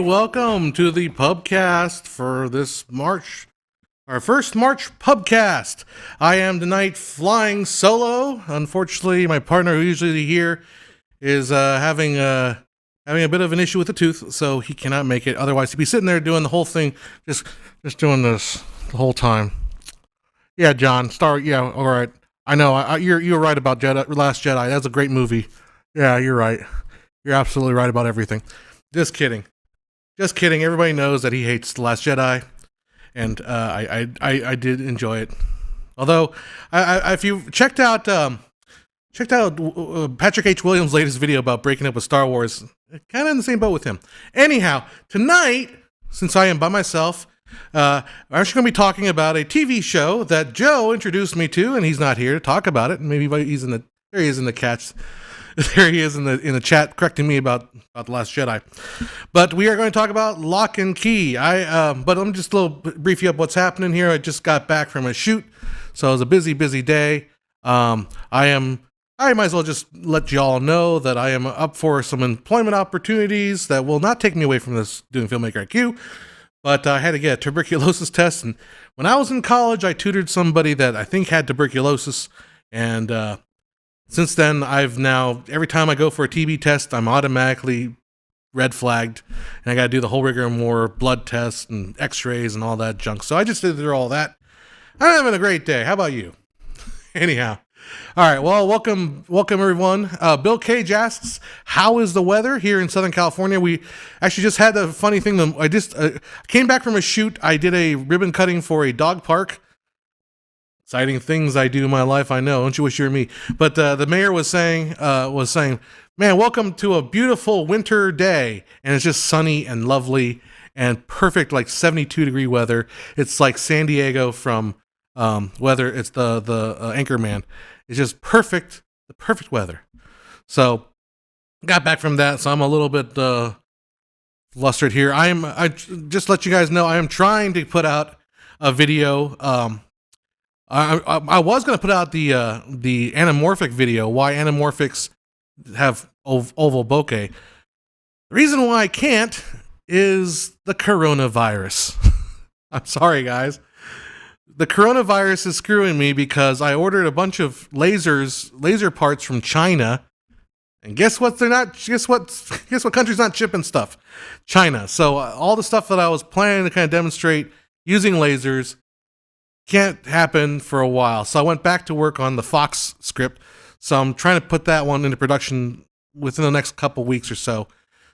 welcome to the Pubcast for this March, our first March Pubcast. I am tonight flying solo. Unfortunately, my partner, who usually here, is having a bit of an issue with the tooth, so he cannot make it. Otherwise, he'd be sitting there doing the whole thing, just doing this the whole time. Yeah, John, yeah, all right. I know, you're right about Last Jedi. That's a great movie. Yeah, you're right. You're absolutely right about everything. Just kidding. Everybody knows that he hates The Last Jedi, and I did enjoy it. Although, if you checked out Patrick H. Williams' latest video about breaking up with Star Wars, kind of in the same boat with him. Anyhow, tonight, since I am by myself, I'm actually going to be talking about a TV show that Joe introduced me to, and he's not here to talk about it. Maybe there he is in the catch. There he is in the chat correcting me about The Last Jedi. But we are going to talk about Locke and Key. But I'm just a little brief you up what's happening here. I just got back from a shoot, so it was a busy day. I might as well just let y'all know that I am up for some employment opportunities that will not take me away from this doing Filmmaker IQ. But I had to get a tuberculosis test, and when I was in college, I tutored somebody that I think had tuberculosis, and since then, every time I go for a TB test, I'm automatically red flagged, and I got to do the whole rigor more blood tests and x-rays and all that junk. So I just did through all that. I'm having a great day. How about you? Anyhow. All right. Well, welcome everyone. Bill Cage asks, how is the weather here in Southern California? We actually just had a funny thing. I just came back from a shoot. I did a ribbon cutting for a dog park. Exciting things I do in my life, I know. Don't you wish you were me? But the mayor was saying, man, welcome to a beautiful winter day. And it's just sunny and lovely and perfect, like 72-degree weather. It's like San Diego from weather. It's the Anchorman. It's just perfect, the perfect weather. So got back from that, so I'm a little bit flustered here. I just let you guys know I am trying to put out a video. I was going to put out the anamorphic video, why anamorphics have oval bokeh. The reason why I can't is the coronavirus. I'm sorry, guys. The coronavirus is screwing me because I ordered a bunch of laser parts from China, and guess what? Guess what country's not shipping stuff? China. So all the stuff that I was planning to kind of demonstrate using lasers can't happen for a while. So I went back to work on the Fox script. So I'm trying to put that one into production within the next couple weeks or so.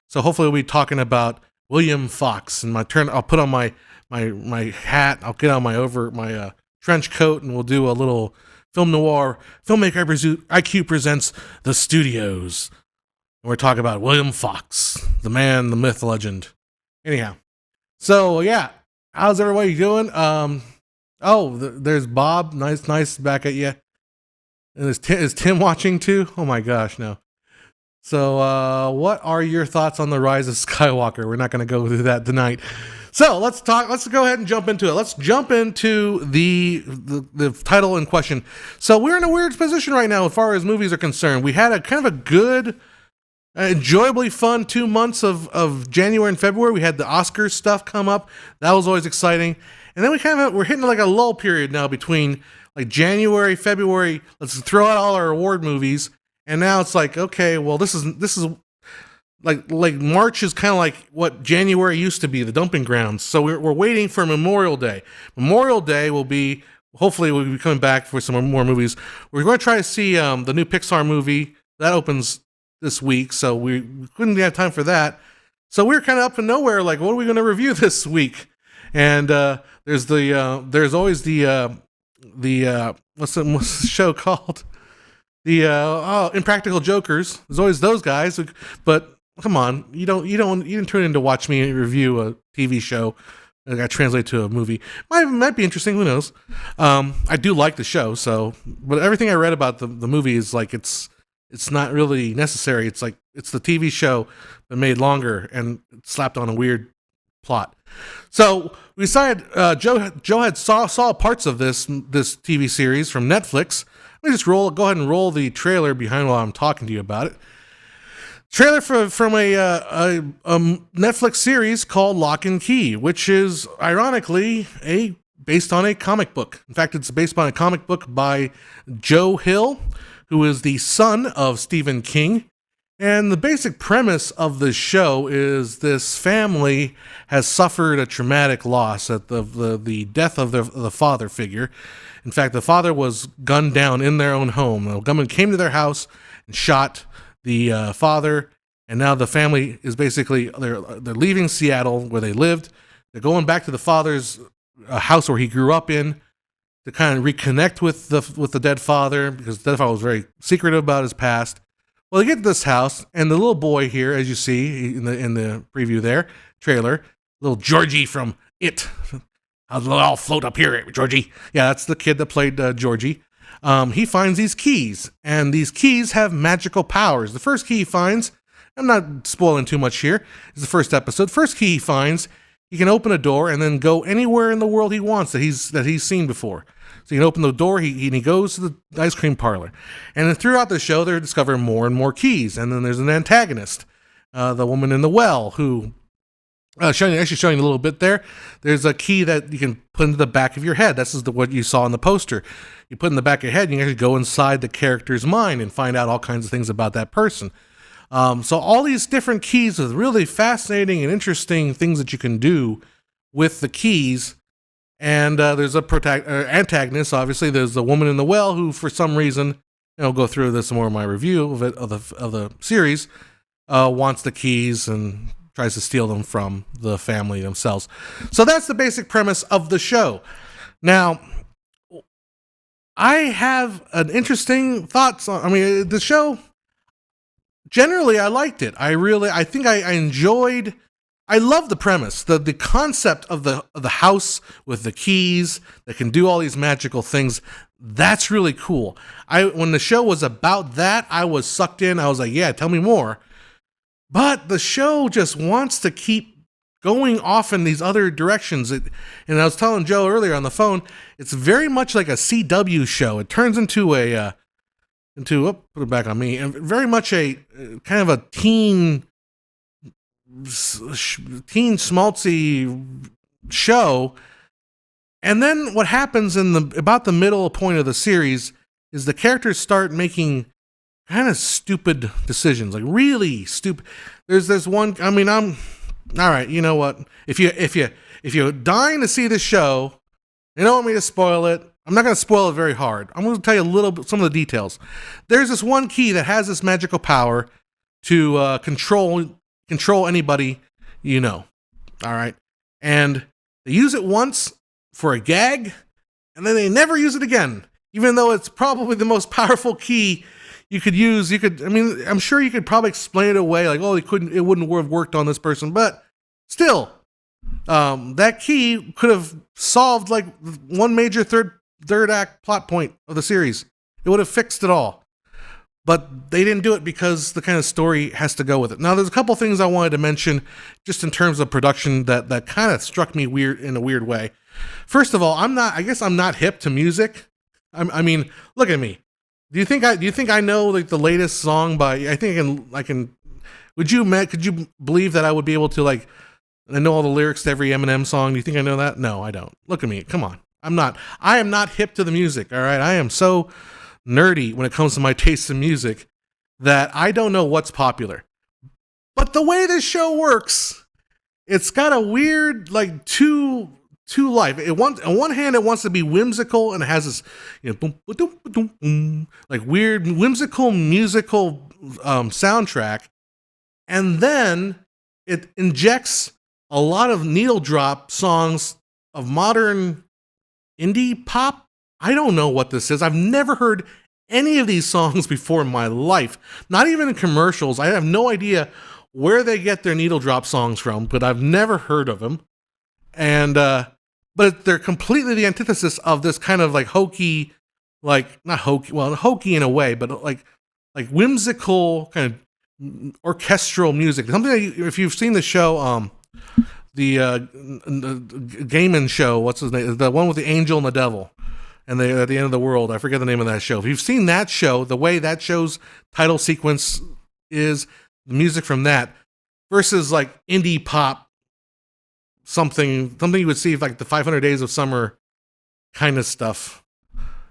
So hopefully we'll be talking about William Fox, and I'll put on my hat. I'll get on my trench coat, and we'll do a little film noir. Filmmaker IQ presents The Studios. And we're talking about William Fox, the man, the myth, the legend. Anyhow. So yeah. How's everybody doing? There's Bob. Nice back at you. And is Tim watching too? Oh my gosh, no. So, what are your thoughts on the rise of Skywalker? We're not going to go through that tonight. So let's go ahead and jump into it. Let's jump into the title in question. So we're in a weird position right now as far as movies are concerned. We had a kind of a good, enjoyably fun 2 months of January and February. We had the Oscars stuff come up. That was always exciting. And then we're hitting like a lull period now between like January, February. Let's throw out all our award movies. And now it's like, okay, well, this is like March is kind of like what January used to be, the dumping grounds. So we're waiting for Memorial Day. Memorial Day hopefully we'll be coming back for some more movies. We're going to try to see the new Pixar movie that opens this week. So we couldn't have time for that. So we're kind of up in nowhere. Like, what are we going to review this week? And there's always the what's the show called? The Impractical Jokers. There's always those guys, but come on, you didn't turn in to watch me review a TV show that got translated to a movie. Might be interesting. Who knows? I do like the show, but everything I read about the movie is like it's not really necessary. It's like it's the TV show but made longer and slapped on a weird plot. So we decided Joe had saw parts of this TV series from Netflix. Let me just go ahead and roll the trailer behind while I'm talking to you about it. Trailer from a Netflix series called Lock and Key, which is ironically based on a comic book. In fact, it's based on a comic book by Joe Hill, who is the son of Stephen King. And the basic premise of the show is this family has suffered a traumatic loss at the death of the father figure. In fact, the father was gunned down in their own home. A gunman came to their house and shot the father, and now the family is basically they're leaving Seattle where they lived. They're going back to the father's house where he grew up in to kind of reconnect with the dead father, because the dead father was very secretive about his past. Well, they get to this house, and the little boy here, as you see in the preview there, trailer, little Georgie from It. I'll float up here, Georgie. Yeah, that's the kid that played Georgie. He finds these keys, and these keys have magical powers. The first key he finds, I'm not spoiling too much here, it's the first episode. First key he finds, he can open a door and then go anywhere in the world he wants that he's seen before. So you can open the door, he goes to the ice cream parlor. And then throughout the show, they're discovering more and more keys. And then there's an antagonist, the woman in the well, who, showing a little bit there. There's a key that you can put into the back of your head. This is what you saw in the poster. You put in the back of your head, and you actually go inside the character's mind and find out all kinds of things about that person. So all these different keys with really fascinating and interesting things that you can do with the keys. And there's a antagonist, obviously. There's the woman in the well who, for some reason, and I'll go through this more in my review of the series, wants the keys and tries to steal them from the family themselves. So that's the basic premise of the show. Now, I have an interesting thoughts on. I mean, the show. Generally, I liked it. I think I enjoyed. I love the premise, the concept of the house with the keys that can do all these magical things. That's really cool. When the show was about that, I was sucked in. I was like, yeah, tell me more. But the show just wants to keep going off in these other directions. And I was telling Joe earlier on the phone, it's very much like a CW show. It turns into put it back on me, and very much a kind of a teen schmaltzy show. And then what happens about the middle point of the series is the characters start making kind of stupid decisions, like really stupid. There's one. I mean, I'm all right. You know what? If you're dying to see the show, you don't want me to spoil it. I'm not going to spoil it very hard. I'm going to tell you a little bit, some of the details. There's this one key that has this magical power to control anybody you know. All right, and they use it once for a gag, and then they never use it again, even though it's probably the most powerful key you could use. I mean, I'm sure you could probably explain it away, like, oh, it wouldn't have worked on this person, but still, that key could have solved like one major third act plot point of the series. It would have fixed it all. But they didn't do it because the kind of story has to go with it. Now, there's a couple things I wanted to mention just in terms of production that kind of struck me weird in a weird way. First of all, I guess I'm not hip to music. I mean, look at me. Do you think I know like the latest song by? I think I can. Could you believe that I would be able to like? I know all the lyrics to every Eminem song. Do you think I know that? No, I don't. Look at me. Come on. I am not hip to the music. All right. I am so nerdy when it comes to my tastes in music that I don't know what's popular. But the way this show works, it's got a weird like two life. On one hand, it wants to be whimsical and it has this, boom, boom, boom, boom, like weird whimsical musical soundtrack, and then it injects a lot of needle drop songs of modern indie pop. I don't know what this is. I've never heard any of these songs before in my life. Not even in commercials. I have no idea where they get their needle drop songs from, but I've never heard of them. And but they're completely the antithesis of this kind of like hokey, like not hokey, well, hokey in a way, but like whimsical kind of orchestral music. Something that if you've seen the show, the Gaiman show, what's his name? The one with the angel and the devil, and they at the end of the world. I forget the name of that show. If you've seen that show, the way that show's title sequence is, the music from that, versus like indie pop, something you would see like the 500 Days of Summer kind of stuff,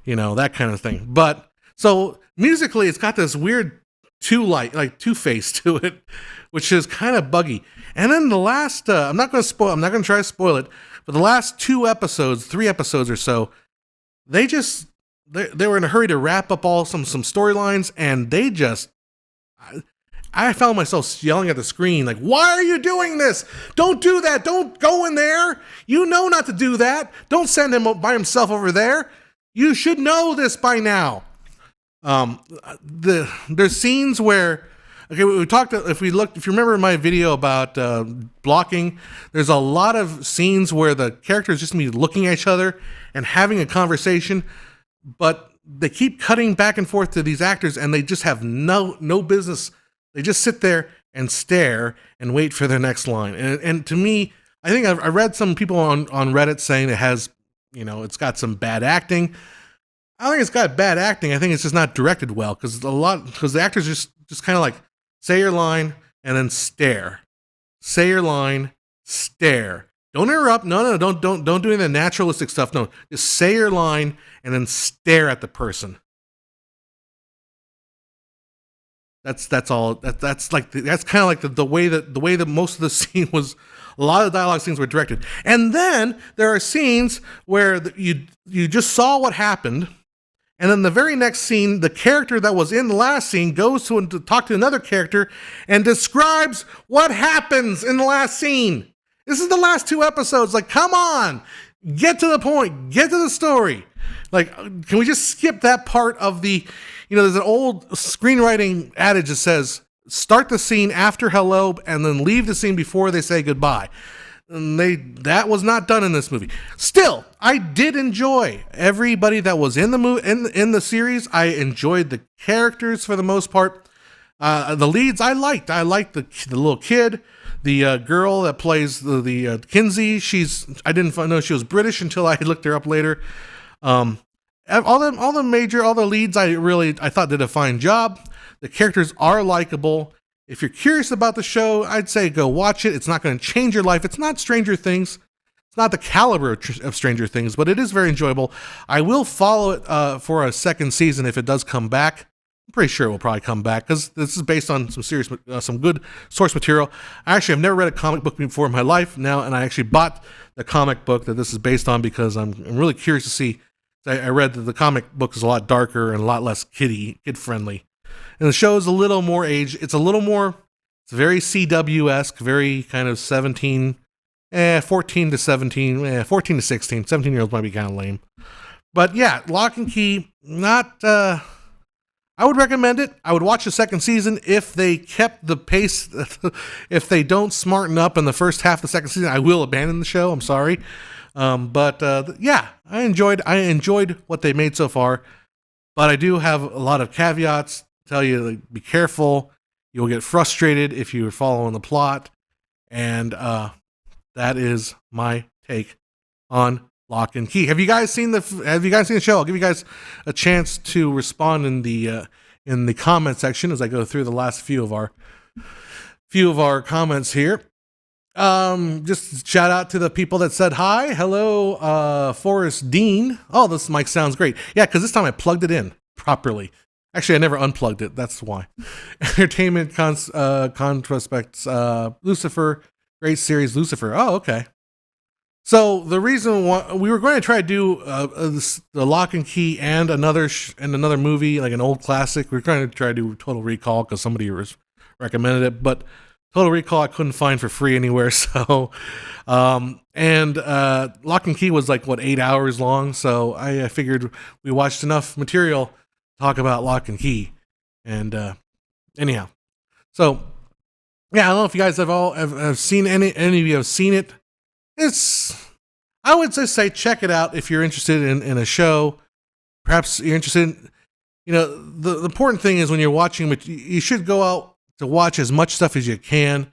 that kind of thing. But so musically, it's got this weird two-face to it, which is kind of buggy. And then the last, I'm not going to try to spoil it, but the last 3 episodes or so, they were in a hurry to wrap up some storylines, and they just, I found myself yelling at the screen, like, why are you doing this? Don't do that. Don't go in there. You know not to do that. Don't send him by himself over there. You should know this by now. There's scenes where, okay, we talked, if you remember my video about blocking, there's a lot of scenes where the characters just be looking at each other and having a conversation, but they keep cutting back and forth to these actors, and they just have no business. They just sit there and stare and wait for their next line. And to me, I think I read some people on Reddit saying it has, it's got some bad acting. I don't think it's got bad acting. I think it's just not directed well, because the actors just kind of like say your line and then stare. Say your line, stare. Don't interrupt. No, don't do any of the naturalistic stuff. No, just say your line and then stare at the person. That's all. That's kind of like the way that most of the scene was. A lot of dialogue scenes were directed, and then there are scenes where you just saw what happened. And then the very next scene, the character that was in the last scene goes to talk to another character and describes what happens in the last scene. This is the last 2 episodes. Like, come on, get to the point, get to the story. Like, can we just skip that part of the, there's an old screenwriting adage that says, start the scene after hello and then leave the scene before they say goodbye. And that was not done in this movie. Still, I did enjoy everybody that was in the in the series. I enjoyed the characters for the most part. The leads I liked. I liked the little kid, the girl that plays the Kinsey. I didn't know she was British until I looked her up later. All the leads I thought did a fine job. The characters are likable. If you're curious about the show, I'd say go watch it. It's not going to change your life. It's not Stranger Things. It's not the caliber of Stranger Things, but it is very enjoyable. I will follow it for a second season if it does come back. I'm pretty sure it will probably come back, because this is based on some good source material. I've never read a comic book before in my life now, and I actually bought the comic book that this is based on because I'm really curious to see. I read that the comic book is a lot darker and a lot less kid-friendly. And the show is a little more age. It's very CW-esque, very kind of 14 to 17, 14 to 16. 17-year-olds might be kind of lame. But yeah, Locke and Key, I would recommend it. I would watch the second season if they kept the pace. If they don't smarten up in the first half of the second season, I will abandon the show. I'm sorry. Yeah, I enjoyed what they made so far. But I do have a lot of caveats. Tell you, like, be careful. You'll get frustrated if you're following the plot. And that is my take on Locke and Key. Have you guys seen the show? I'll give you guys a chance to respond in the comment section as I go through the last few of our comments here. Just shout out to the people that said hi. Hello, Forrest Dean. Oh, this mic sounds great. Yeah, because this time I plugged it in properly. Actually, I never unplugged it. That's why. Entertainment Controspects, Lucifer, great series, Lucifer. Oh, okay. So the reason why we were going to try to do the Locke and Key and another movie, like an old classic. We were trying to try to do Total Recall because somebody recommended it, but Total Recall I couldn't find for free anywhere. So, Locke and Key was like 8 hours long. So I figured we watched enough material to talk about Locke and Key. And anyhow, so yeah, I don't know if you guys have seen any of you have seen it. I would just say check it out if you're interested in a show. Perhaps you're interested in, the important thing is when you're watching, you should go out to watch as much stuff as you can,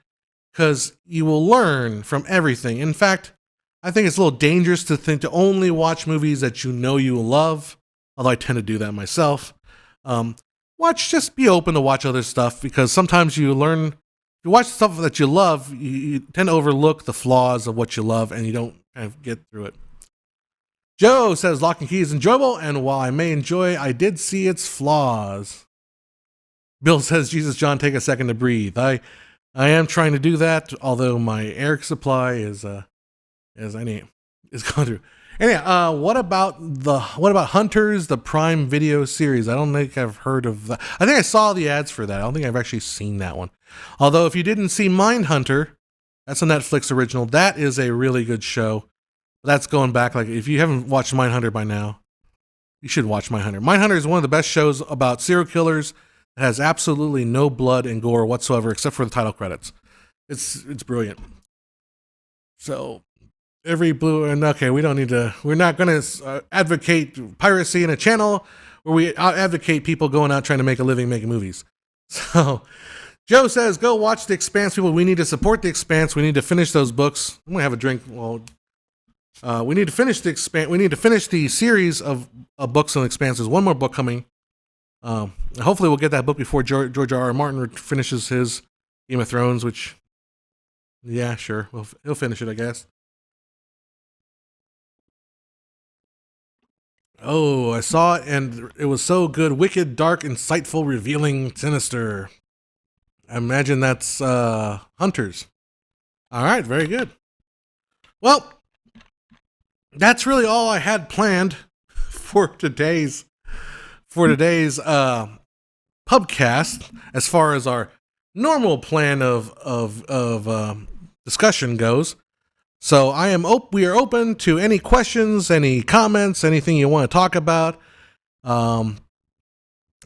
because you will learn from everything. In fact, I think it's a little dangerous to only watch movies that you will love, although I tend to do that myself. just be open to watch other stuff, because sometimes you learn, if you watch stuff that you love, you tend to overlook the flaws of what you love, and you don't kind of get through it. Joe says Lock and Key is enjoyable, and while I may enjoy, I did see its flaws. Bill says, Jesus, John, take a second to breathe. I am trying to do that, although my air supply is going through. Anyway, what about Hunters, the Prime Video series? I don't think I've heard of that. I think I saw the ads for that. I don't think I've actually seen that one. Although, if you didn't see Mindhunter, that's a Netflix original. That is a really good show. That's going back, like, if you haven't watched Mindhunter by now, you should watch Mindhunter. Mindhunter is one of the best shows about serial killers. It has absolutely no blood and gore whatsoever, except for the title credits. It's brilliant. So, we're not going to advocate piracy in a channel where we advocate people going out trying to make a living making movies. So, Joe says, go watch The Expanse, people. We need to support The Expanse. We need to finish those books. I'm going to have a drink. Well, we need to finish The Expanse. We need to finish the series of books on The Expanse. There's one more book coming. Hopefully we'll get that book before George R.R. Martin finishes his Game of Thrones, which, yeah, sure. He'll finish it, I guess. Oh, I saw it, and it was so good. Wicked, dark, insightful, revealing, sinister. I imagine that's Hunters. All right, very good. Well, that's really all I had planned for today's Pubcast, as far as our normal plan of discussion goes. So we are open to any questions, any comments, anything you want to talk about,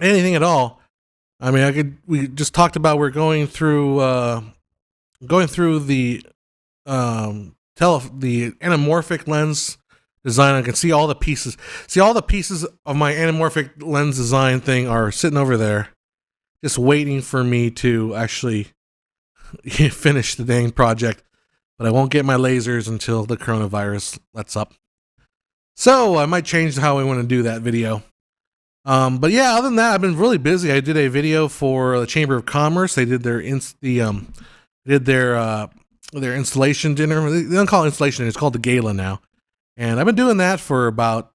anything at all. I mean, we just talked about we're going through the anamorphic lens design. I can see all the pieces. All the pieces of my anamorphic lens design thing are sitting over there, just waiting for me to actually finish the dang project. But I won't get my lasers until the coronavirus lets up. So I might change how I want to do that video. But yeah, other than that, I've been really busy. I did a video for the Chamber of Commerce. They did their installation dinner. They don't call it installation dinner. It's called the gala now. And I've been doing that for about,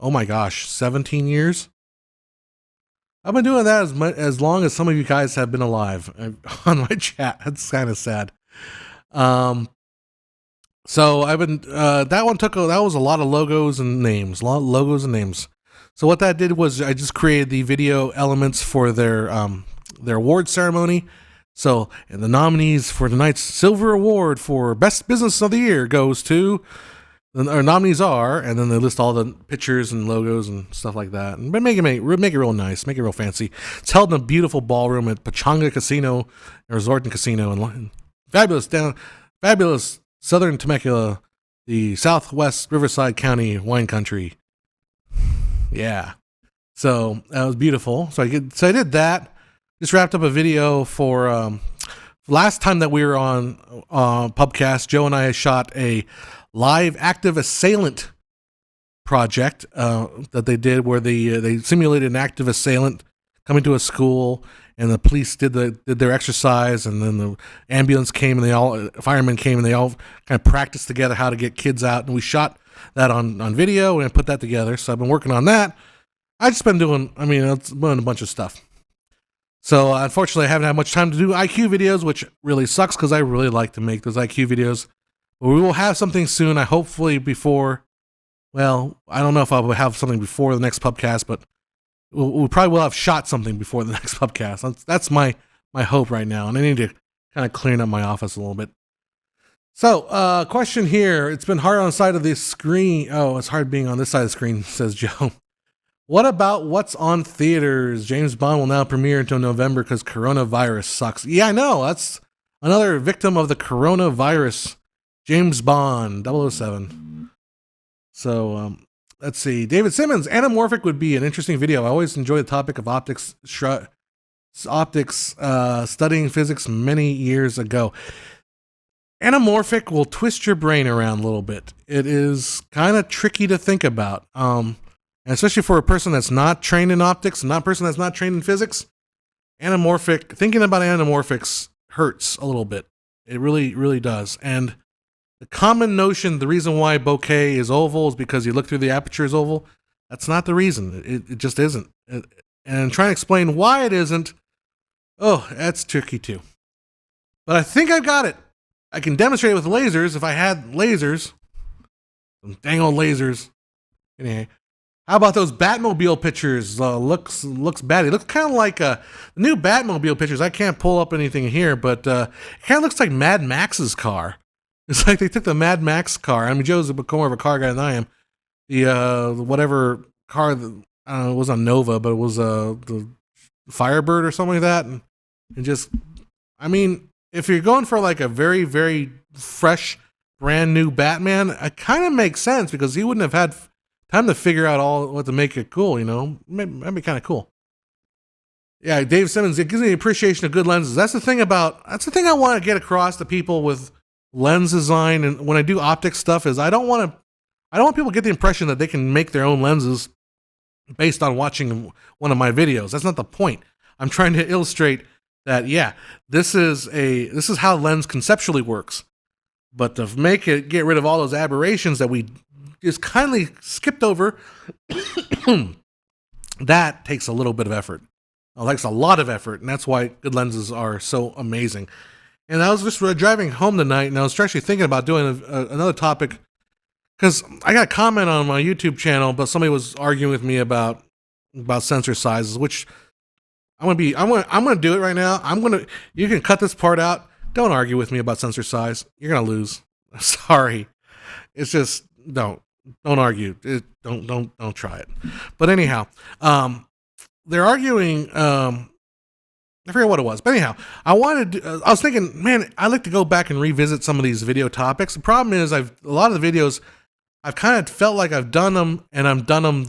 17 years. I've been doing that as long as some of you guys have been alive on my chat. That's kind of sad. So I've been, that was a lot of logos and names, So what that did was I just created the video elements for their award ceremony. So, and the nominees for tonight's Silver Award for Best Business of the Year goes to, our nominees are, and then they list all the pictures and logos and stuff like that. And make it real nice, make it real fancy. It's held in a beautiful ballroom at Pechanga Casino, Resort and Casino, and fabulous Southern Temecula, the Southwest Riverside County wine country. Yeah, so that was beautiful. So I did that. Just wrapped up a video for last time that we were on Pubcast. Joe and I shot a live active assailant project that they did, where they simulated an active assailant coming to a school, and the police did their exercise, and then the ambulance came, and firemen came, and they all kind of practiced together how to get kids out, and we shot that on video and put that together. So I've been working on that. I've just been doing a bunch of stuff. So unfortunately, I haven't had much time to do IQ videos, which really sucks because I really like to make those IQ videos. But we will have something soon. I hopefully before, well, I don't know if I will have something before the next Pubcast, but we probably will have shot something before the next Pubcast. That's my hope right now, and I need to kind of clean up my office a little bit. So, question here. It's been hard on the side of the screen. Oh, it's hard being on this side of the screen, says Joe. What about what's on theaters? James Bond will now premiere until November because coronavirus sucks. Yeah, I know. That's another victim of the coronavirus. James Bond, 007. So, let's see. David Simmons, anamorphic would be an interesting video. I always enjoy the topic of optics studying physics many years ago. Anamorphic will twist your brain around a little bit. It is kind of tricky to think about. And And especially for a person that's not trained in optics, not a person that's not trained in physics, thinking about anamorphics hurts a little bit. It really, really does. And the common notion, the reason why bokeh is oval is because you look through the aperture is oval. That's not the reason. It just isn't. And trying to explain why it isn't, that's tricky too. But I think I've got it. I can demonstrate it with lasers if I had lasers. Some dang old lasers. Anyway, how about those Batmobile pictures? Looks bad. It looks kind of like the new Batmobile pictures. I can't pull up anything here, but it kind of looks like Mad Max's car. It's like they took the Mad Max car. I mean, Joe's more of a car guy than I am. The whatever car, I don't know, it was on Nova, but it was the Firebird or something like that. And just, I mean, if you're going for like a very, very fresh, brand new Batman, it kind of makes sense because he wouldn't have had time to figure out all what to make it cool, you know? That'd be kind of cool. Yeah, Dave Simmons, it gives me the appreciation of good lenses. That's the thing I want to get across to people with lens design. And when I do optics stuff is I don't want people to get the impression that they can make their own lenses based on watching one of my videos. That's not the point. I'm trying to illustrate that, yeah, this is how lens conceptually works. But to get rid of all those aberrations that we just kindly skipped over, that takes a little bit of effort. It takes a lot of effort, and that's why good lenses are so amazing. And I was just driving home tonight, and I was actually thinking about doing another topic, because I got a comment on my YouTube channel, but somebody was arguing with me about sensor sizes, which I'm gonna do it right now. You can cut this part out. Don't argue with me about sensor size. You're gonna lose. Sorry. It's just don't argue. Don't try it. But anyhow, they're arguing. I forget what it was, but anyhow, I was thinking, man, I'd like to go back and revisit some of these video topics. The problem is, a lot of the videos, I've kind of felt like I've done them, and I've done them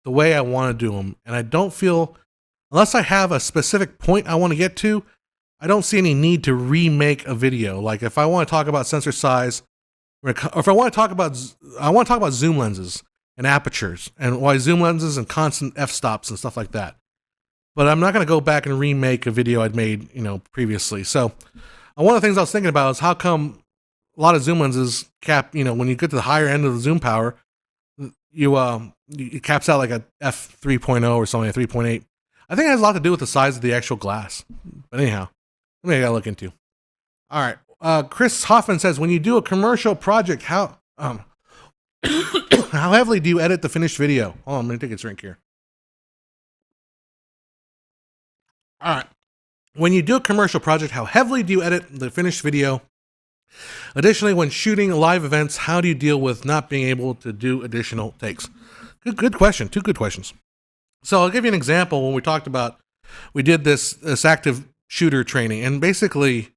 the way I want to do them, and I don't feel, unless I have a specific point I want to get to, I don't see any need to remake a video. Like if I want to talk about sensor size, or if I want to talk about zoom lenses and apertures, and why zoom lenses and constant f-stops and stuff like that. But I'm not going to go back and remake a video I'd made, previously. So one of the things I was thinking about is how come a lot of zoom lenses cap, when you get to the higher end of the zoom power, it caps out like a f 3.0 or something, a 3.8. I think it has a lot to do with the size of the actual glass. But anyhow, something I got to look into. All right. Chris Hoffman says, when you do a commercial project, how heavily do you edit the finished video? Oh, I'm going to take a drink here. All right. When you do a commercial project, how heavily do you edit the finished video? Additionally, when shooting live events, how do you deal with not being able to do additional takes? Good question. Two good questions. So I'll give you an example. When we did this active shooter training, and basically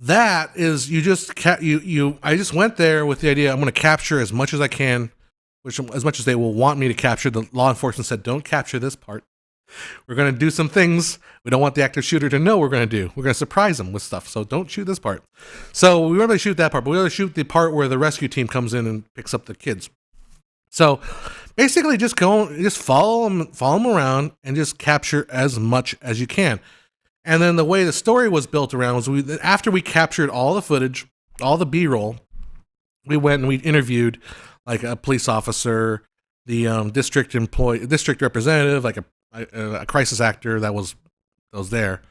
that is I just went there with the idea I'm going to capture as much as I can, as much as they will want me to capture. The law enforcement said, don't capture this part. We're going to do some things we don't want the active shooter to know we're going to do. We're going to surprise them with stuff, so don't shoot this part. So we weren't going to shoot that part, but we were going to shoot the part where the rescue team comes in and picks up the kids. So basically just follow them around and just capture as much as you can. And then the way the story was built around was after we captured all the footage, all the B-roll, we went and we interviewed like a police officer, the district representative, like a crisis actor that was there,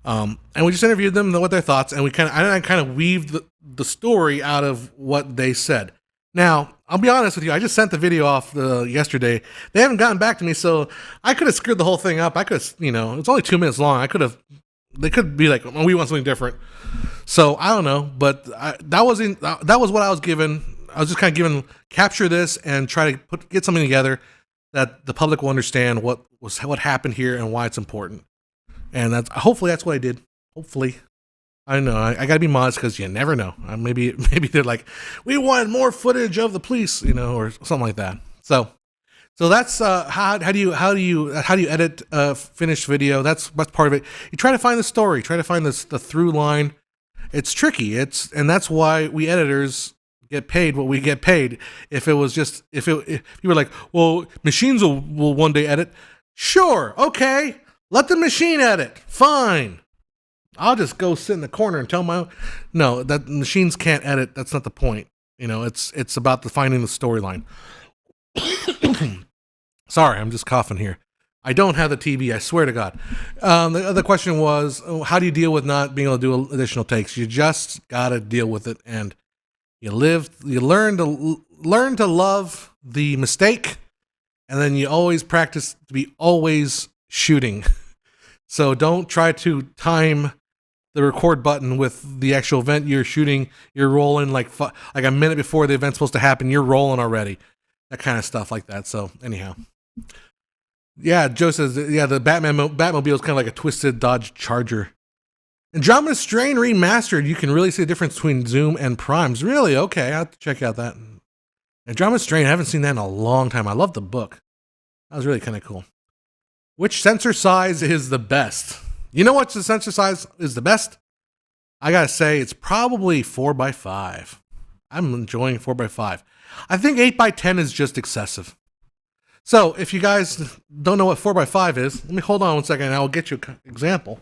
and we just interviewed them, know what their thoughts, and I kind of weaved the story out of what they said. Now, I'll be honest with you, I just sent the video off yesterday. They haven't gotten back to me, so I could have screwed the whole thing up. I could have, it's only 2 minutes long. They could be like, oh, we want something different. So I don't know, but that was what I was given. I was just kind of given, capture this and try to get something together that the public will understand what happened here and why it's important. And hopefully that's what I did. Hopefully. I don't know. I gotta be modest because you never know. Maybe they're like, we wanted more footage of the police, or something like that. So that's how do you edit finished video? That's part of it. You try to find the story, try to find the through line. It's tricky. And that's why we editors get paid what we get paid. If you were like, well, machines will one day edit. Sure, okay, let the machine edit. Fine. I'll just go sit in the corner and tell no, that machines can't edit. That's not the point. It's about finding the storyline. Sorry, I'm just coughing here. I don't have the TV, I swear to God. The other question was, how do you deal with not being able to do additional takes? You just gotta deal with it, and you learn to love the mistake, and then you always practice to be always shooting. So don't try to time the record button with the actual event you're shooting. You're rolling like a minute before the event's supposed to happen. You're rolling already. That kind of stuff like that. So anyhow. Yeah, Joe says, the Batmobile is kind of like a twisted Dodge Charger. Andromeda Strain Remastered, you can really see the difference between Zoom and Primes. Really? Okay, I'll have to check out that. Andromeda Strain, I haven't seen that in a long time. I love the book. That was really kind of cool. Which sensor size is the best? You know what the sensor size is the best? I gotta say, it's probably 4x5. I'm enjoying 4x5. I think 8x10 is just excessive. So, if you guys don't know what 4x5 is, let me hold on one second and I'll get you an example.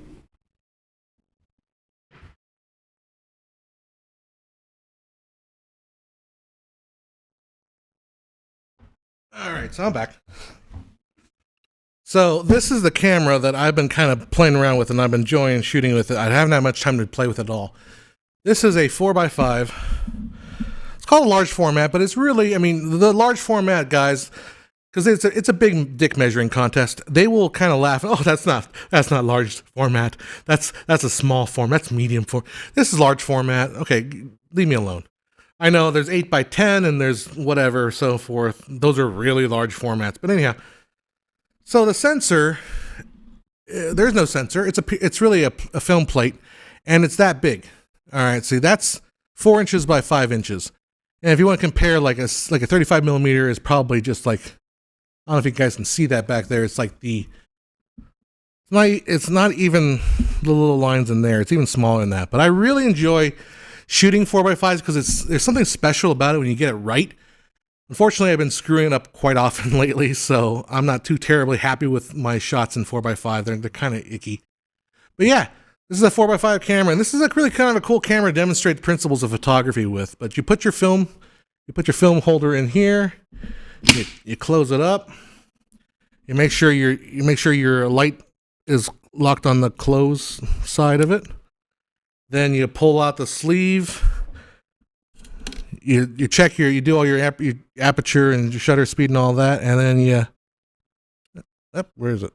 Alright, so I'm back. So, this is the camera that I've been kind of playing around with and I've been enjoying shooting with it. I haven't had much time to play with it at all. This is a 4x5. It's called a large format, but it's really, the large format guys, because it's a big dick measuring contest. They will kind of laugh. Oh, that's not large format. That's a small form. That's medium form. This is large format. Okay, leave me alone. I know there's 8x10 and there's whatever so forth. Those are really large formats. But anyhow, so the sensor, there's no sensor. It's really a film plate, and it's that big. All right, see that's 4 inches by 5 inches. And if you want to compare, like a 35 millimeter is probably just like, I don't know if you guys can see that back there. It's like it's not even the little lines in there. It's even smaller than that. But I really enjoy shooting 4x5s because there's something special about it when you get it right. Unfortunately, I've been screwing it up quite often lately, so I'm not too terribly happy with my shots in 4x5. They're kind of icky. But yeah, this is a 4x5 camera, and this is really kind of a cool camera to demonstrate the principles of photography with. But you put your film holder in here. You close it up. You make sure your light is locked on the close side of it. Then you pull out the sleeve. You check you do all your aperture and your shutter speed and all that, and then where is it?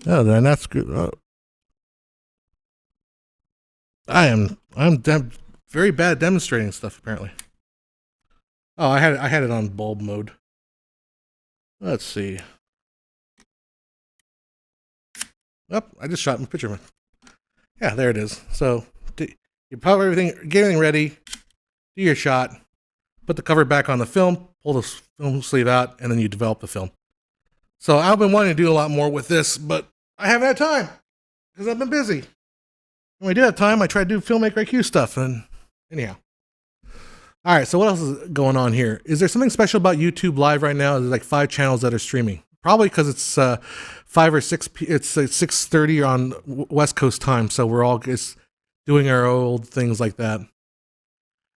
Oh, then that's good. Oh. I'm very bad at demonstrating stuff, apparently. Oh, I had it on bulb mode. Let's see. Oh, I just shot my picture. Yeah, there it is. So you pop everything, get everything ready, do your shot, put the cover back on the film, pull the film sleeve out, and then you develop the film. So I've been wanting to do a lot more with this, but I haven't had time because I've been busy. When I did have time, I tried to do Filmmaker IQ stuff, and anyhow. All right, so what else is going on here? Is there something special about YouTube Live right now? There's like 5 channels that are streaming. Probably because it's 5 or 6. It's 6:30 on West Coast time, so we're all just doing our old things like that.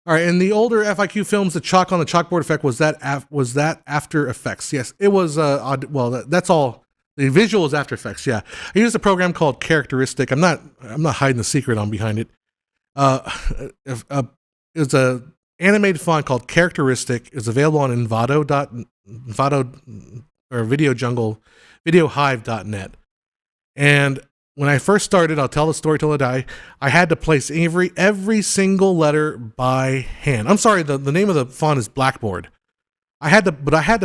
All right, in the older FIQ films, the chalk on the chalkboard effect was that After Effects? Yes, it was. That's all. The visual is After Effects. Yeah, I used a program called Characteristic. I'm not hiding the secret on behind it. It's a animated font called Characteristic. It's available on Envato or videohive.net. And when I first started, I'll tell the story till I die, I had to place every single letter by hand. I'm sorry, the name of the font is Blackboard. I had to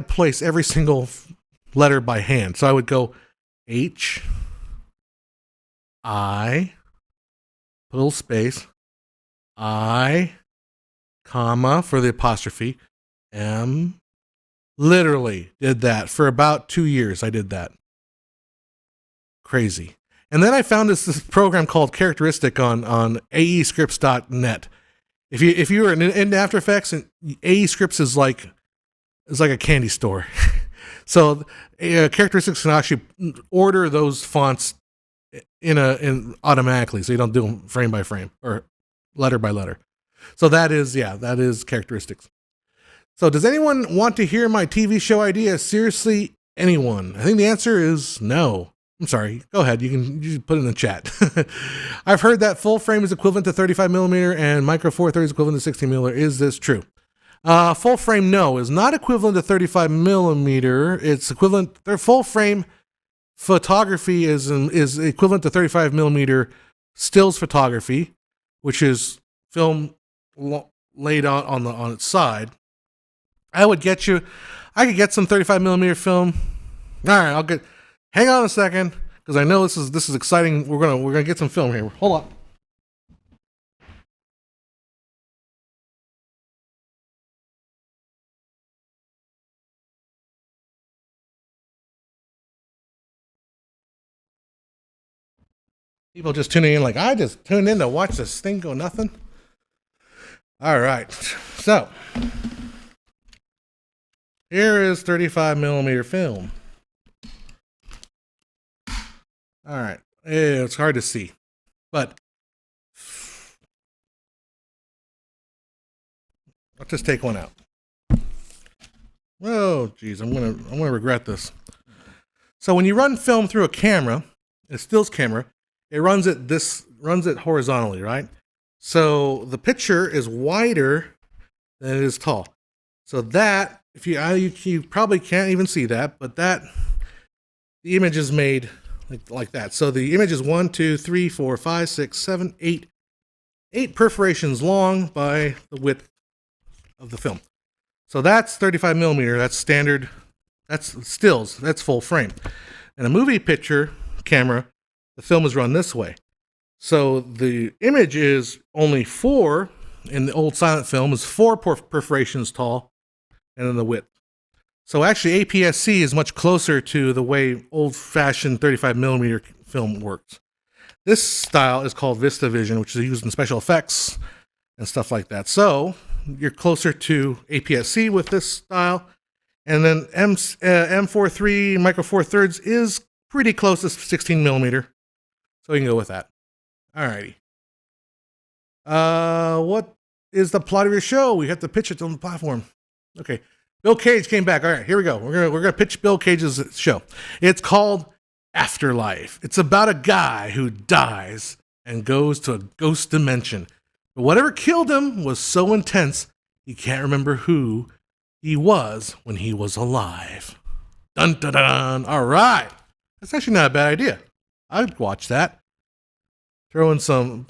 place every single letter by hand. So I would go H, I, put a little space, I, comma, for the apostrophe, M. Literally did that for about 2 years. I did that. Crazy. And then I found this program called Characteristic on aescripts.net. If you were in After Effects, and AEscripts is like a candy store. So Characteristics can actually order those fonts in automatically, so you don't do them frame by frame or letter by letter. So that is Characteristics. So does anyone want to hear my TV show idea? Seriously, anyone? I think the answer is no. I'm sorry. Go ahead. You can put it in the chat. I've heard that full frame is equivalent to 35 millimeter and micro four thirds is equivalent to 16 millimeter. Is this true? Full frame, no, is not equivalent to 35 millimeter. It's equivalent. Their full frame photography is equivalent to 35 millimeter stills photography, which is film laid out on its side. I could get some 35 millimeter film. All right, hang on a second, because I know this is exciting. We're gonna get some film here. Hold on. People just tuning in like, I just tuned in to watch this thing go nothing. All right, so here is 35 millimeter film. All right, it's hard to see, but I'll just take one out. Oh, geez, I'm gonna regret this. So when you run film through a camera, a stills camera, it runs it horizontally, right? So the picture is wider than it is tall. So that, if you probably can't even see that, but the image is made like that. So the image is 1, 2, 3, 4, 5, 6, 7, 8 perforations long by the width of the film. So that's 35 millimeter. That's standard. That's stills. That's full frame. In a movie picture camera, the film is run this way. So the image is only 4, in the old silent film, is 4 perforations tall, and then the width. So actually APS-C is much closer to the way old-fashioned 35 millimeter film works. This style is called VistaVision, which is used in special effects and stuff like that. So you're closer to APS-C with this style. And then M43 micro four thirds is pretty close to 16 millimeter. So you can go with that. Alrighty. What is the plot of your show? We have to pitch it on the platform. Okay. Bill Cage came back. All right, here we go. We're gonna pitch Bill Cage's show. It's called Afterlife. It's about a guy who dies and goes to a ghost dimension. But whatever killed him was so intense, he can't remember who he was when he was alive. Dun dun dun. All right. That's actually not a bad idea. I'd watch that. Throw in some,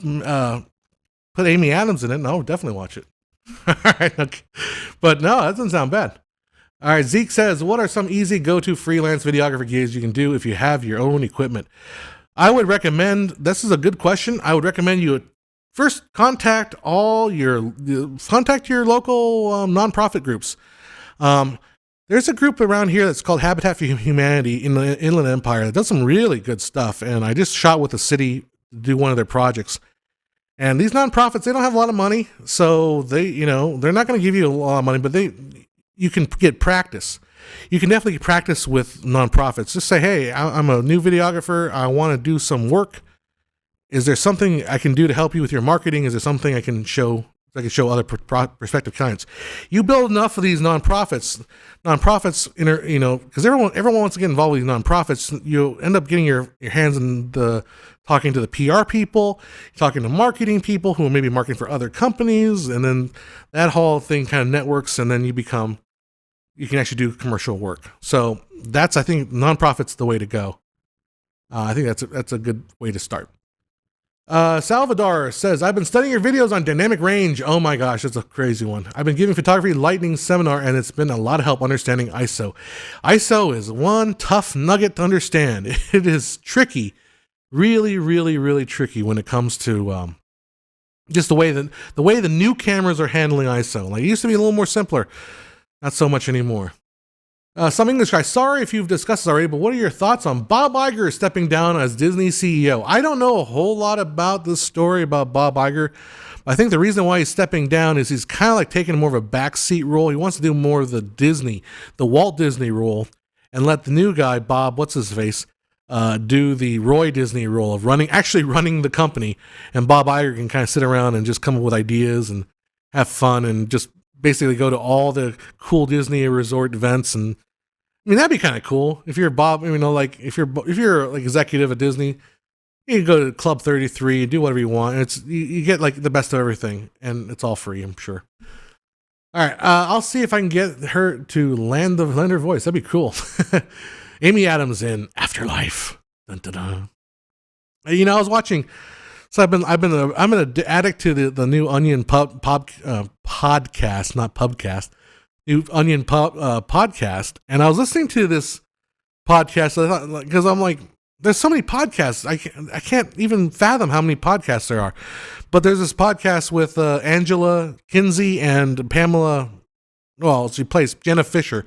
put Amy Adams in it. No, definitely watch it. All right. Okay. But no, that doesn't sound bad. All right. Zeke says, what are some easy go-to freelance videographer gigs you can do if you have your own equipment? I would recommend, this is a good question. I would recommend you first contact your local nonprofit groups. There's a group around here that's called Habitat for Humanity in the Inland Empire that does some really good stuff. And I just shot with the city to do one of their projects. And these nonprofits, they don't have a lot of money, so they're not going to give you a lot of money, but you can get practice. You can definitely practice with nonprofits. Just say, hey, I'm a new videographer. I want to do some work. Is there something I can do to help you with your marketing? Is there something I can show other prospective clients? You build enough of these nonprofits, because everyone wants to get involved with these nonprofits. You end up getting your hands in talking to the PR people, talking to marketing people who are maybe marketing for other companies, and then that whole thing kind of networks, and then you can actually do commercial work. So I think nonprofits the way to go. I think that's a good way to start. Salvador says, I've been studying your videos on dynamic range. Oh my gosh, that's a crazy one. I've been giving photography lightning seminar, and it's been a lot of help understanding ISO. ISO is one tough nugget to understand. It is tricky, really, really, really tricky when it comes to just the way the new cameras are handling ISO. Like, it used to be a little more simpler, not so much anymore. Some English guy, sorry if you've discussed this already, but what are your thoughts on Bob Iger stepping down as Disney CEO? I don't know a whole lot about this story about Bob Iger. I think the reason why he's stepping down is he's kind of like taking more of a backseat role. He wants to do more of the Walt Disney role, and let the new guy, Bob, what's his face, do the Roy Disney role of actually running the company. And Bob Iger can kind of sit around and just come up with ideas and have fun and just basically go to all the cool Disney resort events. And I mean, that'd be kind of cool if you're Bob, like if you're like executive at Disney, you can go to Club 33 and do whatever you want. And you get like the best of everything, and it's all free, I'm sure. All right, I'll see if I can get her to land her voice. That'd be cool. Amy Adams in Afterlife. Dun, dun, dun. I was watching. So I'm an addict to the new Onion podcast, not Pubcast. New Onion podcast, and I was listening to this podcast because I'm like, there's so many podcasts. I can't even fathom how many podcasts there are. But there's this podcast with Angela Kinsey and Pamela. Well, she plays Jenna Fisher,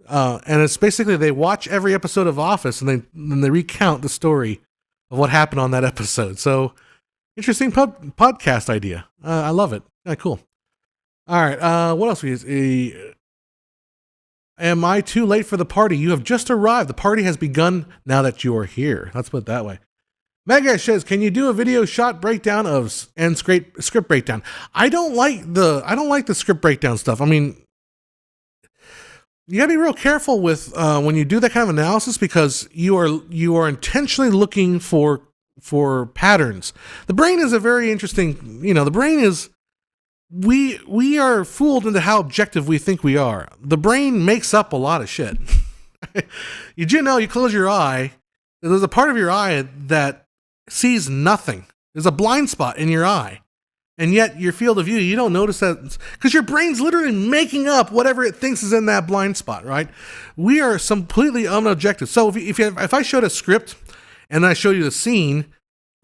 and it's basically they watch every episode of Office and they recount the story of what happened on that episode. So interesting podcast idea. I love it. Yeah, cool. All right. What else? Am I too late for the party? You have just arrived. The party has begun now that you are here. Let's put it that way. Mega says, can you do a video shot breakdown and script breakdown? I don't like the script breakdown stuff. I mean, you gotta be real careful with when you do that kind of analysis, because you are intentionally looking for patterns. The brain is a very interesting. The brain is. We are fooled into how objective we think we are. The brain makes up a lot of shit. You close your eye, there's a part of your eye that sees nothing. There's a blind spot in your eye. And yet your field of view, you don't notice that because your brain's literally making up whatever it thinks is in that blind spot, right? We are completely unobjective. So if I showed a script and I showed you the scene,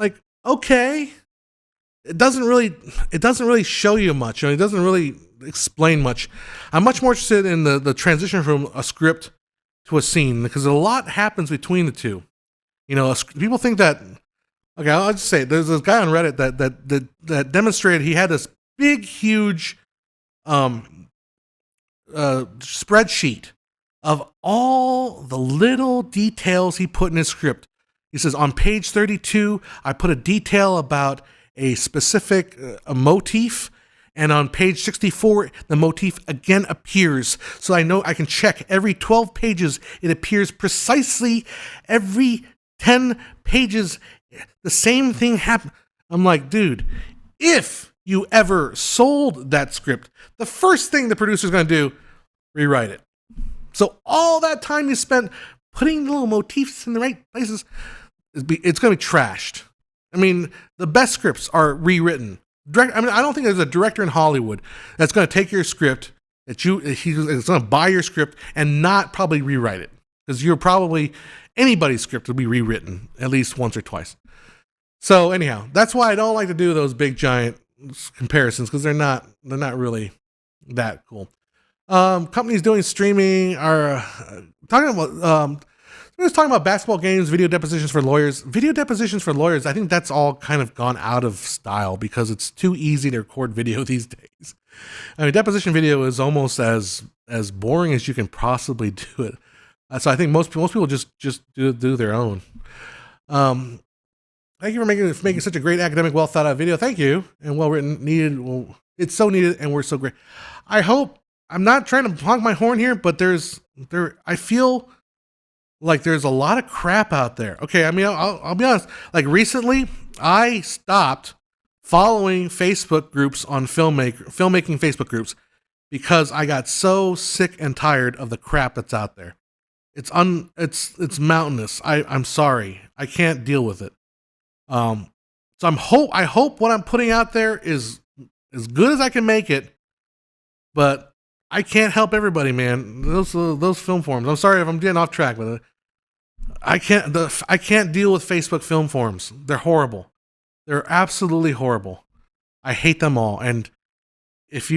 like, okay, it doesn't really show you much. It doesn't really explain much. I'm much more interested in the transition from a script to a scene, because a lot happens between the two. People think that. Okay, I'll just say there's this guy on Reddit that demonstrated he had this big, huge spreadsheet of all the little details he put in his script. He says, on page 32, I put a detail about a specific a motif, and on page 64, the motif again appears. So I know I can check every 12 pages. It appears precisely every 10 pages. The same thing happened. I'm like, dude, if you ever sold that script, the first thing the producer's going to do, rewrite it. So all that time you spent putting the little motifs in the right places, it's going to be trashed. I mean, the best scripts are rewritten. I don't think there's a director in Hollywood that's going to take your script, he's going to buy your script and not probably rewrite it. Because anybody's script will be rewritten at least once or twice. So anyhow, that's why I don't like to do those big giant comparisons, because they're not really that cool. Companies doing streaming are talking about basketball games, video depositions for lawyers. Video depositions for lawyers, I think that's all kind of gone out of style because it's too easy to record video these days. I mean, deposition video is almost as boring as you can possibly do it. So I think most people just do their own. Thank you for making such a great academic, well thought out video. Thank you, and well written, needed. Well, it's so needed, and we're so great. I hope I'm not trying to honk my horn here, but I feel like there's a lot of crap out there. Okay, I mean, I'll be honest. Like recently, I stopped following Facebook groups on filmmaking Facebook groups because I got so sick and tired of the crap that's out there. It's mountainous. I'm sorry. I can't deal with it. So I hope what I'm putting out there is as good as I can make it, but I can't help everybody, man. Those film forums. I'm sorry if I'm getting off track with it. I can't deal with Facebook film forums. They're horrible. They're absolutely horrible. I hate them all. And if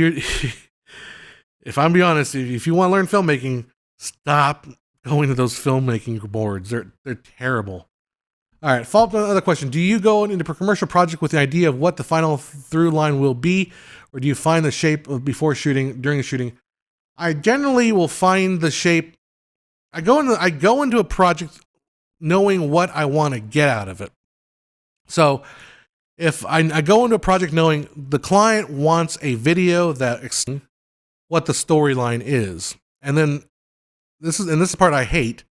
I'm being honest, if you want to learn filmmaking, Stop going to those filmmaking boards. They're terrible. All right, follow up to another question. Do you go into a commercial project with the idea of what the final through line will be, or do you find the shape before shooting, during the shooting? I generally will find the shape. I go into a project knowing what I want to get out of it. So if I go into a project knowing the client wants a video that explains what the storyline is, and then this is the part I hate.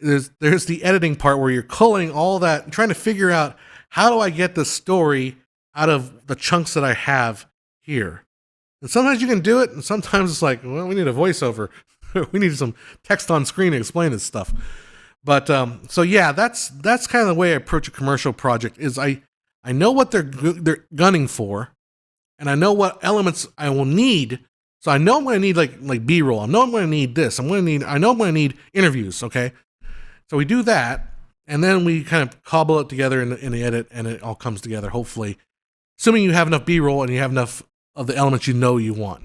There's the editing part where you're culling all that, trying to figure out how do I get the story out of the chunks that I have here. And sometimes you can do it, and sometimes it's like, well, we need a voiceover. We need some text on screen to explain this stuff. But so yeah, that's kind of the way I approach a commercial project. Is I know what they're gunning for, and I know what elements I will need. So I know I'm going to need like B-roll. I know I'm going to need this. I know I'm going to need interviews. Okay, so we do that, and then we kind of cobble it together in the edit, and it all comes together. Hopefully, assuming you have enough B-roll and you have enough of the elements you know you want.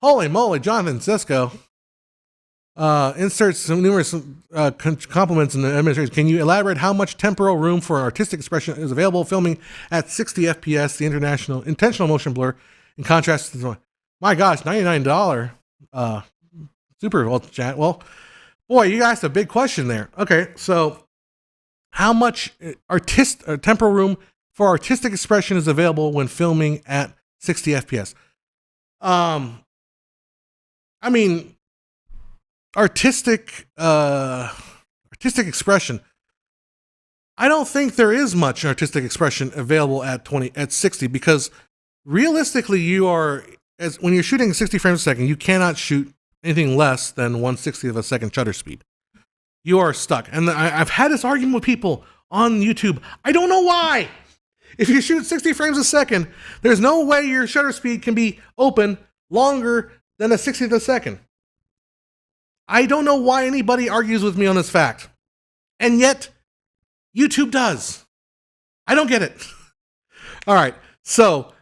Holy moly, Jonathan Cisco. Inserts some numerous compliments in the administration. Can you elaborate how much temporal room for artistic expression is available filming at 60 FPS, the intentional motion blur, in contrast to, my gosh, $99 super well chat. Well, boy, you asked a big question there. Okay, so how much temporal room for artistic expression is available when filming at 60 FPS? I mean, artistic expression. I don't think there is much artistic expression available at 60, because realistically, when you're shooting 60 frames a second, you cannot shoot anything less than 1/60th of a second shutter speed. You are stuck. And I've had this argument with people on YouTube. I don't know why. If you shoot 60 frames a second, there's no way your shutter speed can be open longer than a 60th of a second. I don't know why anybody argues with me on this fact. And yet, YouTube does. I don't get it. All right. So,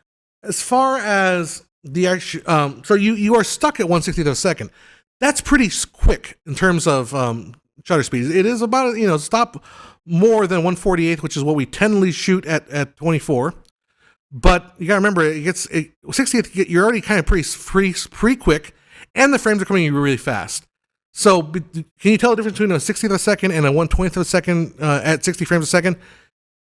as far as the actual, so you are stuck at 1/60th of a second. That's pretty quick in terms of shutter speed. It is about, stop more than 1/48th, which is what we tend shoot at 24. But you got to remember, 60th, you're already kind of pretty quick, and the frames are coming in really fast. So can you tell the difference between a 60th of a second and a 1/20th of a second at 60 frames a second?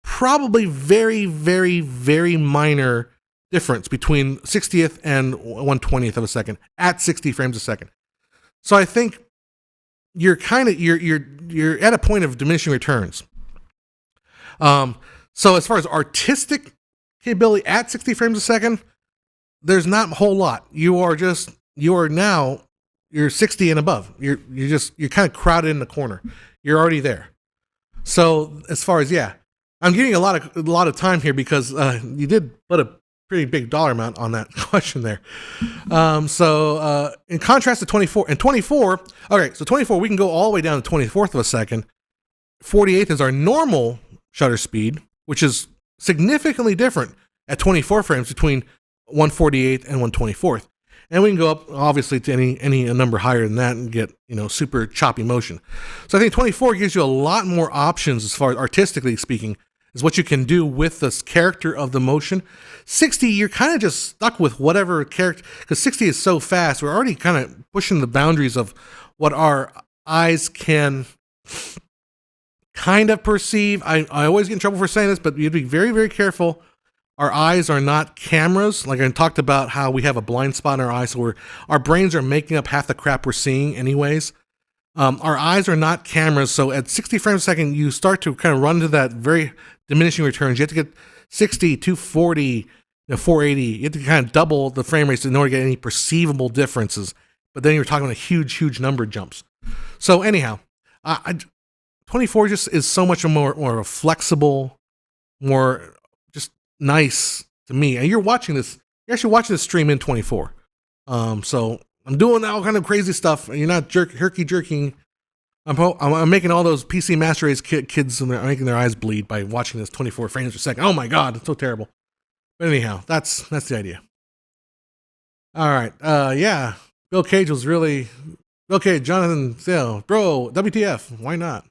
Probably very, very, very minor difference between 60th and 1/20th of a second at 60 frames a second. So I think you're at a point of diminishing returns. So as far as artistic capability at 60 frames a second, there's not a whole lot. You're 60 and above. You're kind of crowded in the corner. You're already there. So as far as, I'm getting a lot of time here because you did put a pretty big dollar amount on that question there. So in contrast to 24, okay, so 24, we can go all the way down to 24th of a second. 48th is our normal shutter speed, which is significantly different at 24 frames between 1/48th and 1/24th. And we can go up, obviously, to any number higher than that and get, super choppy motion. So I think 24 gives you a lot more options as far as artistically speaking, is what you can do with this character of the motion. 60, you're kind of just stuck with whatever character, because 60 is so fast. We're already kind of pushing the boundaries of what our eyes can kind of perceive. I always get in trouble for saying this, but you have to be very, very careful. Our eyes are not cameras. Like I talked about how we have a blind spot in our eyes, so our brains are making up half the crap we're seeing anyways. Our eyes are not cameras, so at 60 frames a second, you start to kind of run into that very diminishing returns. You have to get 60, 240, 480. You have to kind of double the frame rates in order to get any perceivable differences. But then you're talking about huge, huge number jumps. So anyhow, 24 just is so much more flexible, more just nice to me. And you're actually watching this stream in 24. So I'm doing all kind of crazy stuff, and you're not herky jerking. I'm making all those PC Master Race kids and they're making their eyes bleed by watching this 24 frames per second. Oh my god, it's so terrible. But anyhow, that's the idea. All right, Bill Cage was really Okay, Jonathan, bro, WTF? Why not?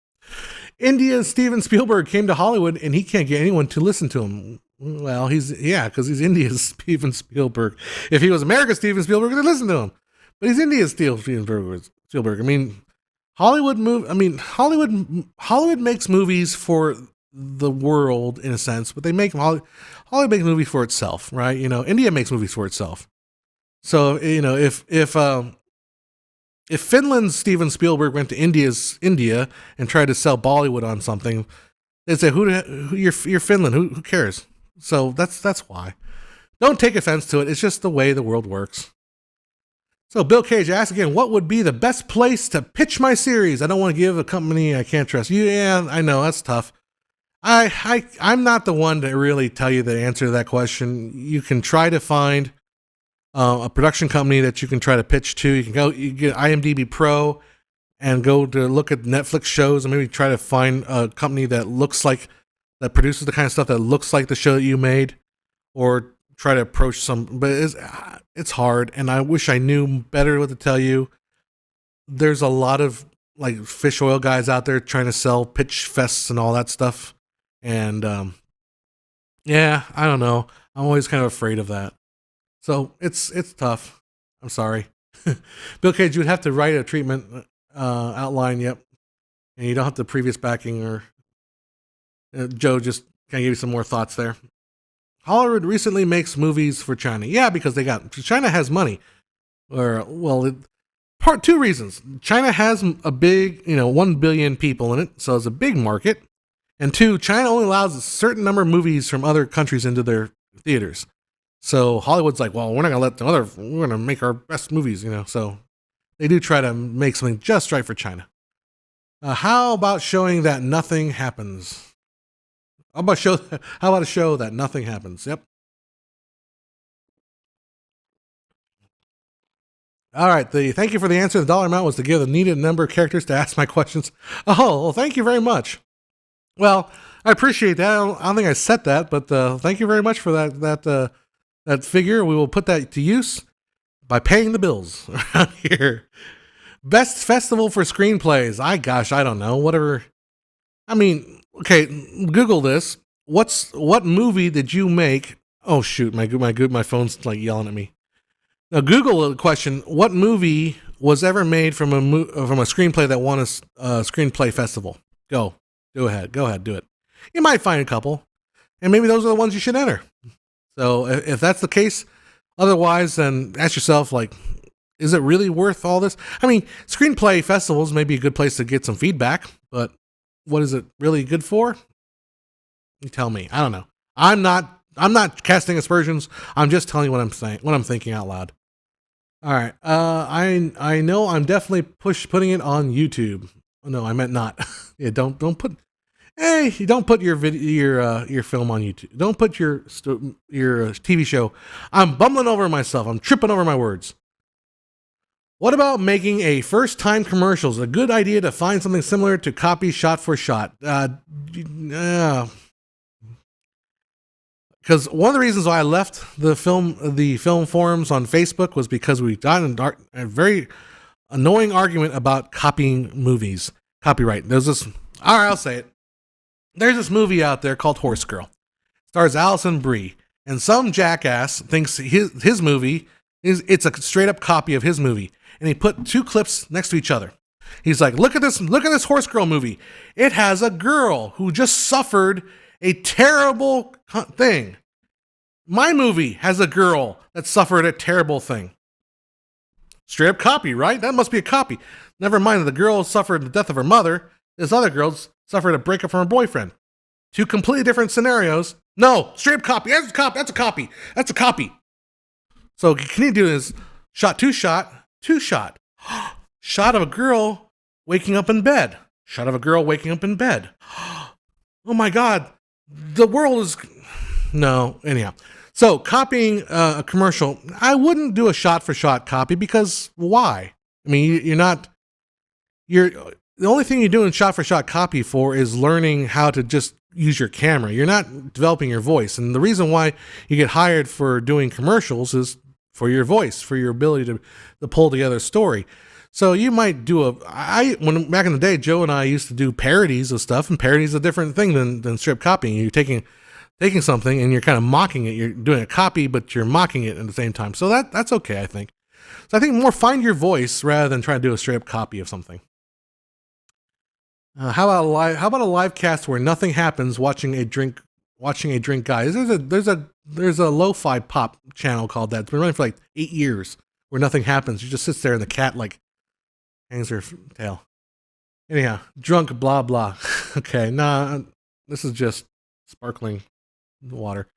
India's Steven Spielberg came to Hollywood and he can't get anyone to listen to him. Well, because he's India's Steven Spielberg. If he was America's Steven Spielberg, they'd listen to him. But he's India's Spielberg. I mean, Hollywood makes movies for the world in a sense, but Hollywood makes movies for itself, right? India makes movies for itself. So, if Finland's Steven Spielberg went to India and tried to sell Bollywood on something, they'd say, you're Finland, who cares? So that's why. Don't take offense to it. It's just the way the world works. So Bill Cage asks again, what would be the best place to pitch my series? I don't want to give a company I can't trust. Yeah, I know, that's tough. I'm not the one to really tell you the answer to that question. You can try to find a production company that you can try to pitch to. You get IMDb Pro and go to look at Netflix shows and maybe try to find a company that produces the kind of stuff that looks like the show that you made, or try to approach but it's hard, and I wish I knew better what to tell you. There's a lot of like fish oil guys out there trying to sell pitch fests and all that stuff. And I don't know. I'm always kind of afraid of that. So it's tough. I'm sorry. Bill Cage, you would have to write a treatment outline, yep. And you don't have the previous backing, or Joe just kind of give you some more thoughts there. Hollywood recently makes movies for China. Yeah, because China has money. Two reasons. China has a big, 1 billion people in it, so it's a big market. And two, China only allows a certain number of movies from other countries into their theaters. So Hollywood's like, well, we're not going to we're going to make our best movies, So they do try to make something just right for China. How about showing that nothing happens? How about a show that nothing happens? Yep. All right. Thank you for the answer. The dollar amount was to give the needed number of characters to ask my questions. Oh, well, thank you very much. Well, I appreciate that. I don't think I set that, but thank you very much for that figure. We will put that to use by paying the bills around here. Best festival for screenplays. I don't know. Whatever. I mean, okay, Google this. What movie did you make? Oh shoot, my phone's like yelling at me. Now Google the question: what movie was ever made from a screenplay that won a screenplay festival? Go ahead, do it. You might find a couple, and maybe those are the ones you should enter. So if that's the case, otherwise, then ask yourself, like, is it really worth all this? I mean, screenplay festivals may be a good place to get some feedback, but what is it really good for? You tell me. I don't know. I'm not casting aspersions. I'm just telling you what I'm saying, what I'm thinking out loud. All right. I know I'm definitely putting it on YouTube. No, I meant not. Yeah, don't put. Hey, you don't put your film on YouTube. Don't put your TV show. I'm bumbling over myself. I'm tripping over my words. What about making a first-time commercials? A good idea to find something similar to copy shot for shot. Because one of the reasons why I left the film forums on Facebook was because we got in a very annoying argument about copying movies. Copyright. All right, I'll say it. There's this movie out there called Horse Girl. Stars Alison Brie, and some jackass thinks his movie it's a straight up copy of his movie, and he put two clips next to each other. He's like, look at this Horse Girl movie. It has a girl who just suffered a terrible thing. My movie has a girl that suffered a terrible thing. Straight up copy, right? That must be a copy. Never mind that the girl suffered the death of her mother. This other girl suffered a breakup from her boyfriend. Two completely different scenarios. No, straight up copy. That's a copy. That's a copy. That's a copy. So can you do this? Two shot. Shot of a girl waking up in bed. Shot of a girl waking up in bed. Oh my God. The world is... No, anyhow. So copying a commercial, I wouldn't do a shot-for-shot copy because why? I mean, the only thing you're doing shot-for-shot copy for is learning how to just use your camera. You're not developing your voice. And the reason why you get hired for doing commercials is for your voice, for your ability to pull together a story. So you might do when back in the day, Joe and I used to do parodies of stuff, and parodies is a different thing than strip copying. You're taking something and you're kind of mocking it. You're doing a copy, but you're mocking it at the same time. So that's okay, I think. So I think more find your voice rather than try to do a straight up copy of something. How about a live cast where nothing happens watching a drink guy? There's a lo-fi pop channel called that. It's been running for like 8 years where nothing happens. You just sits there and the cat like hangs her tail. Anyhow, drunk blah blah. Okay, nah, this is just sparkling water.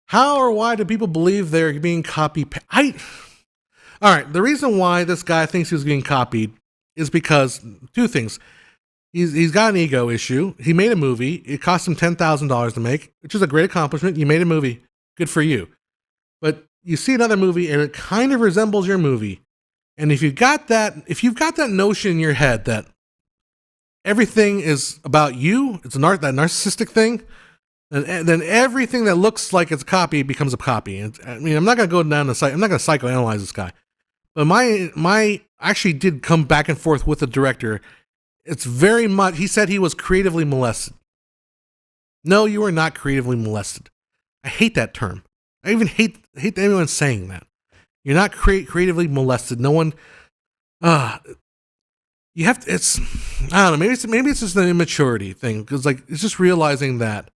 How or why do people believe they're being copied? All right, the reason why this guy thinks he's being copied is because two things. He's got an ego issue. He made a movie. It cost him $10,000 to make, which is a great accomplishment. You made a movie. Good for you. But you see another movie and it kind of resembles your movie. And if you've got that notion in your head that everything is about you, it's that narcissistic thing, and then everything that looks like it's a copy becomes a copy. I mean, I'm not going to go down the site. I'm not going to psychoanalyze this guy. But my actually did come back and forth with the director. It's very much, he said he was creatively molested. No, you are not creatively molested. I hate that term. I even hate anyone saying that. You're not creatively molested. No one, you have to, I don't know, maybe it's just an immaturity thing. Cause like, it's just realizing that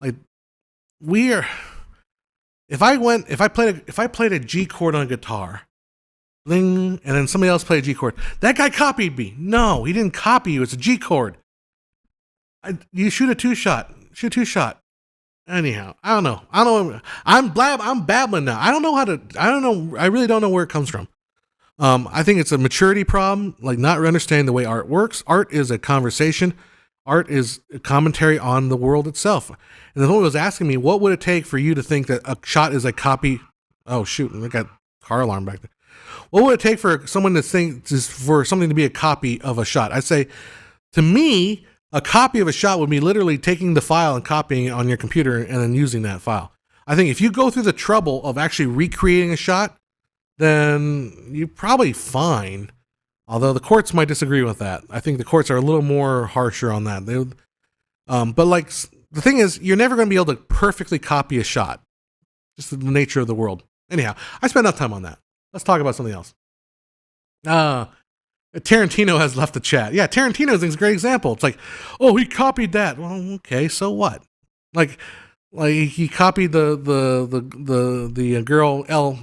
like if I played a G chord on a guitar, and then somebody else played a G chord. That guy copied me. No, he didn't copy you. It's a G chord. You shoot a two-shot. Anyhow, I don't know. I'm babbling now. I really don't know where it comes from. I think it's a maturity problem, like not understanding the way art works. Art is a conversation. Art is a commentary on the world itself. And the woman was asking me, what would it take for you to think that a shot is a copy? Oh, shoot. I got a car alarm back there. What would it take for someone to think for something to be a copy of a shot? I'd say, to me, a copy of a shot would be literally taking the file and copying it on your computer and then using that file. I think if you go through the trouble of actually recreating a shot, then you're probably fine. Although the courts might disagree with that. I think the courts are a little more harsher on that. But like the thing is, you're never going to be able to perfectly copy a shot. Just the nature of the world. Anyhow, I spent enough time on that. Let's talk about something else. Tarantino has left the chat. Yeah, Tarantino is a great example. It's like, oh, he copied that. Well, okay, so what? Like he copied the girl Elle,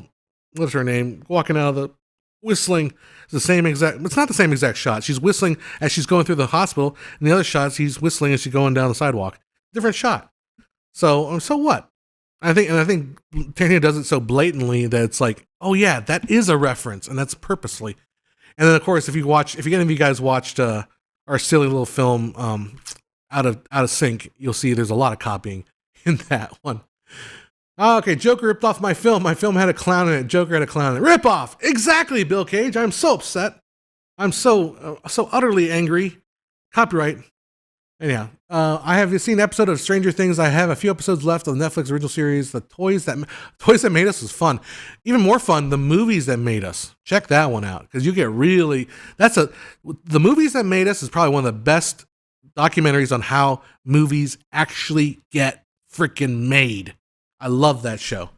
what's her name, walking out of the whistling. It's the same exact. It's not the same exact shot. She's whistling as she's going through the hospital, and the other shots he's whistling as she's going down the sidewalk. Different shot. So what? I think Tarantino does it so blatantly that it's like, oh yeah, that is a reference, and that's purposely. And then of course, if any of you guys watched our silly little film out of sync, you'll see there's a lot of copying in that one. Okay, Joker ripped off my film. My film had a clown in it. Joker had a clown in it. Rip off! Exactly, Bill Cage. I'm so upset. I'm so utterly angry. Copyright. Anyhow, I have seen an episode of Stranger Things. I have a few episodes left of the Netflix original series. The Toys That Made Us was fun. Even more fun, The Movies That Made Us. Check that one out because you get really. The Movies That Made Us is probably one of the best documentaries on how movies actually get freaking made. I love that show.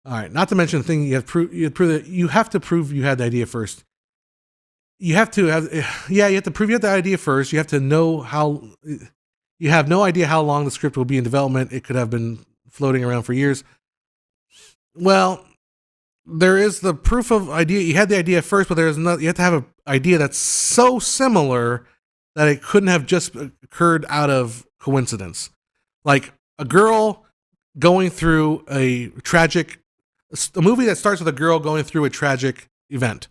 All right, not to mention the thing you have to prove you had the idea first. You have to prove you had the idea first. You have to know how. You have no idea how long the script will be in development. It could have been floating around for years. Well, there is the proof of idea. You had the idea first, but you have to have an idea that's so similar that it couldn't have just occurred out of coincidence. Like a girl going through a movie that starts with a girl going through a tragic event.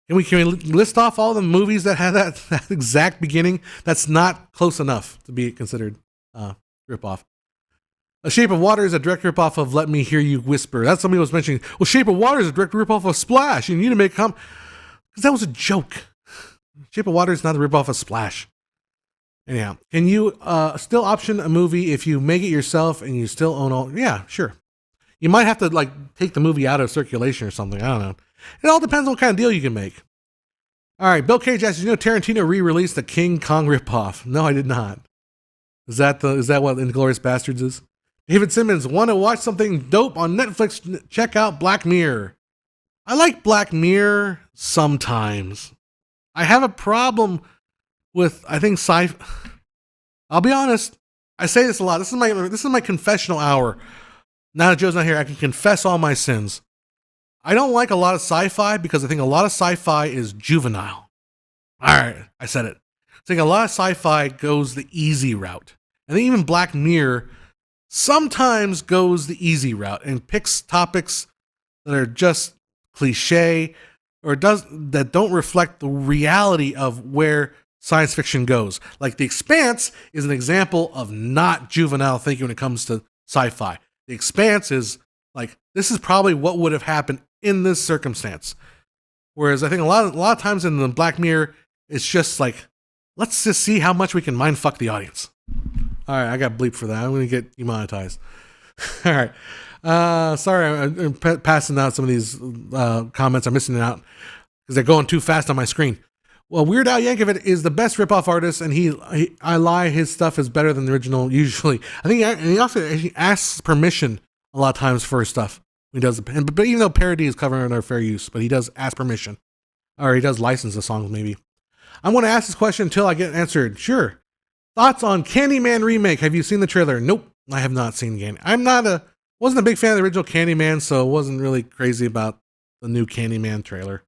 Can we list off all the movies that had that exact beginning? That's not close enough to be considered ripoff. A Shape of Water is a direct ripoff of Let Me Hear You Whisper. That's somebody was mentioning. Well, Shape of Water is a direct ripoff of Splash. You need to make because that was a joke. Shape of Water is not a ripoff of Splash. Anyhow, can you still option a movie if you make it yourself and you still own all? Yeah, sure. You might have to take the movie out of circulation or something. I don't know. It all depends on what kind of deal you can make. All right, Bill Cage asks, you know Tarantino re-released the King Kong ripoff? No, I did not. Is that what Inglourious Bastards is? David Simmons, want to watch something dope on Netflix? Check out Black Mirror. I like Black Mirror sometimes. I have a problem with, I think, I'll be honest. I say this a lot. This is my confessional hour. Now that Joe's not here, I can confess all my sins. I don't like a lot of sci-fi because I think a lot of sci-fi is juvenile. All right, I said it. I think a lot of sci-fi goes the easy route. I think even Black Mirror sometimes goes the easy route and picks topics that are just cliche or that don't reflect the reality of where science fiction goes. Like The Expanse is an example of not juvenile thinking when it comes to sci-fi. The Expanse is like, this is probably what would have happened in this circumstance. Whereas I think a lot of times in the Black Mirror, it's just like, let's just see how much we can mindfuck the audience. All right, I got bleeped for that. I'm going to get demonetized. All right. Sorry, I'm passing out some of these comments. I'm missing it out because they're going too fast on my screen. Well, Weird Al Yankovic is the best ripoff artist, and I lie, his stuff is better than the original usually. I think he also asks permission a lot of times for his stuff. He does, but even though parody is covered under fair use, but he does ask permission, or he does license the songs maybe. I'm going to ask this question until I get answered. Sure. Thoughts on Candyman remake? Have you seen the trailer? Nope, I have not seen Candy. Wasn't a big fan of the original Candyman, so wasn't really crazy about the new Candyman trailer.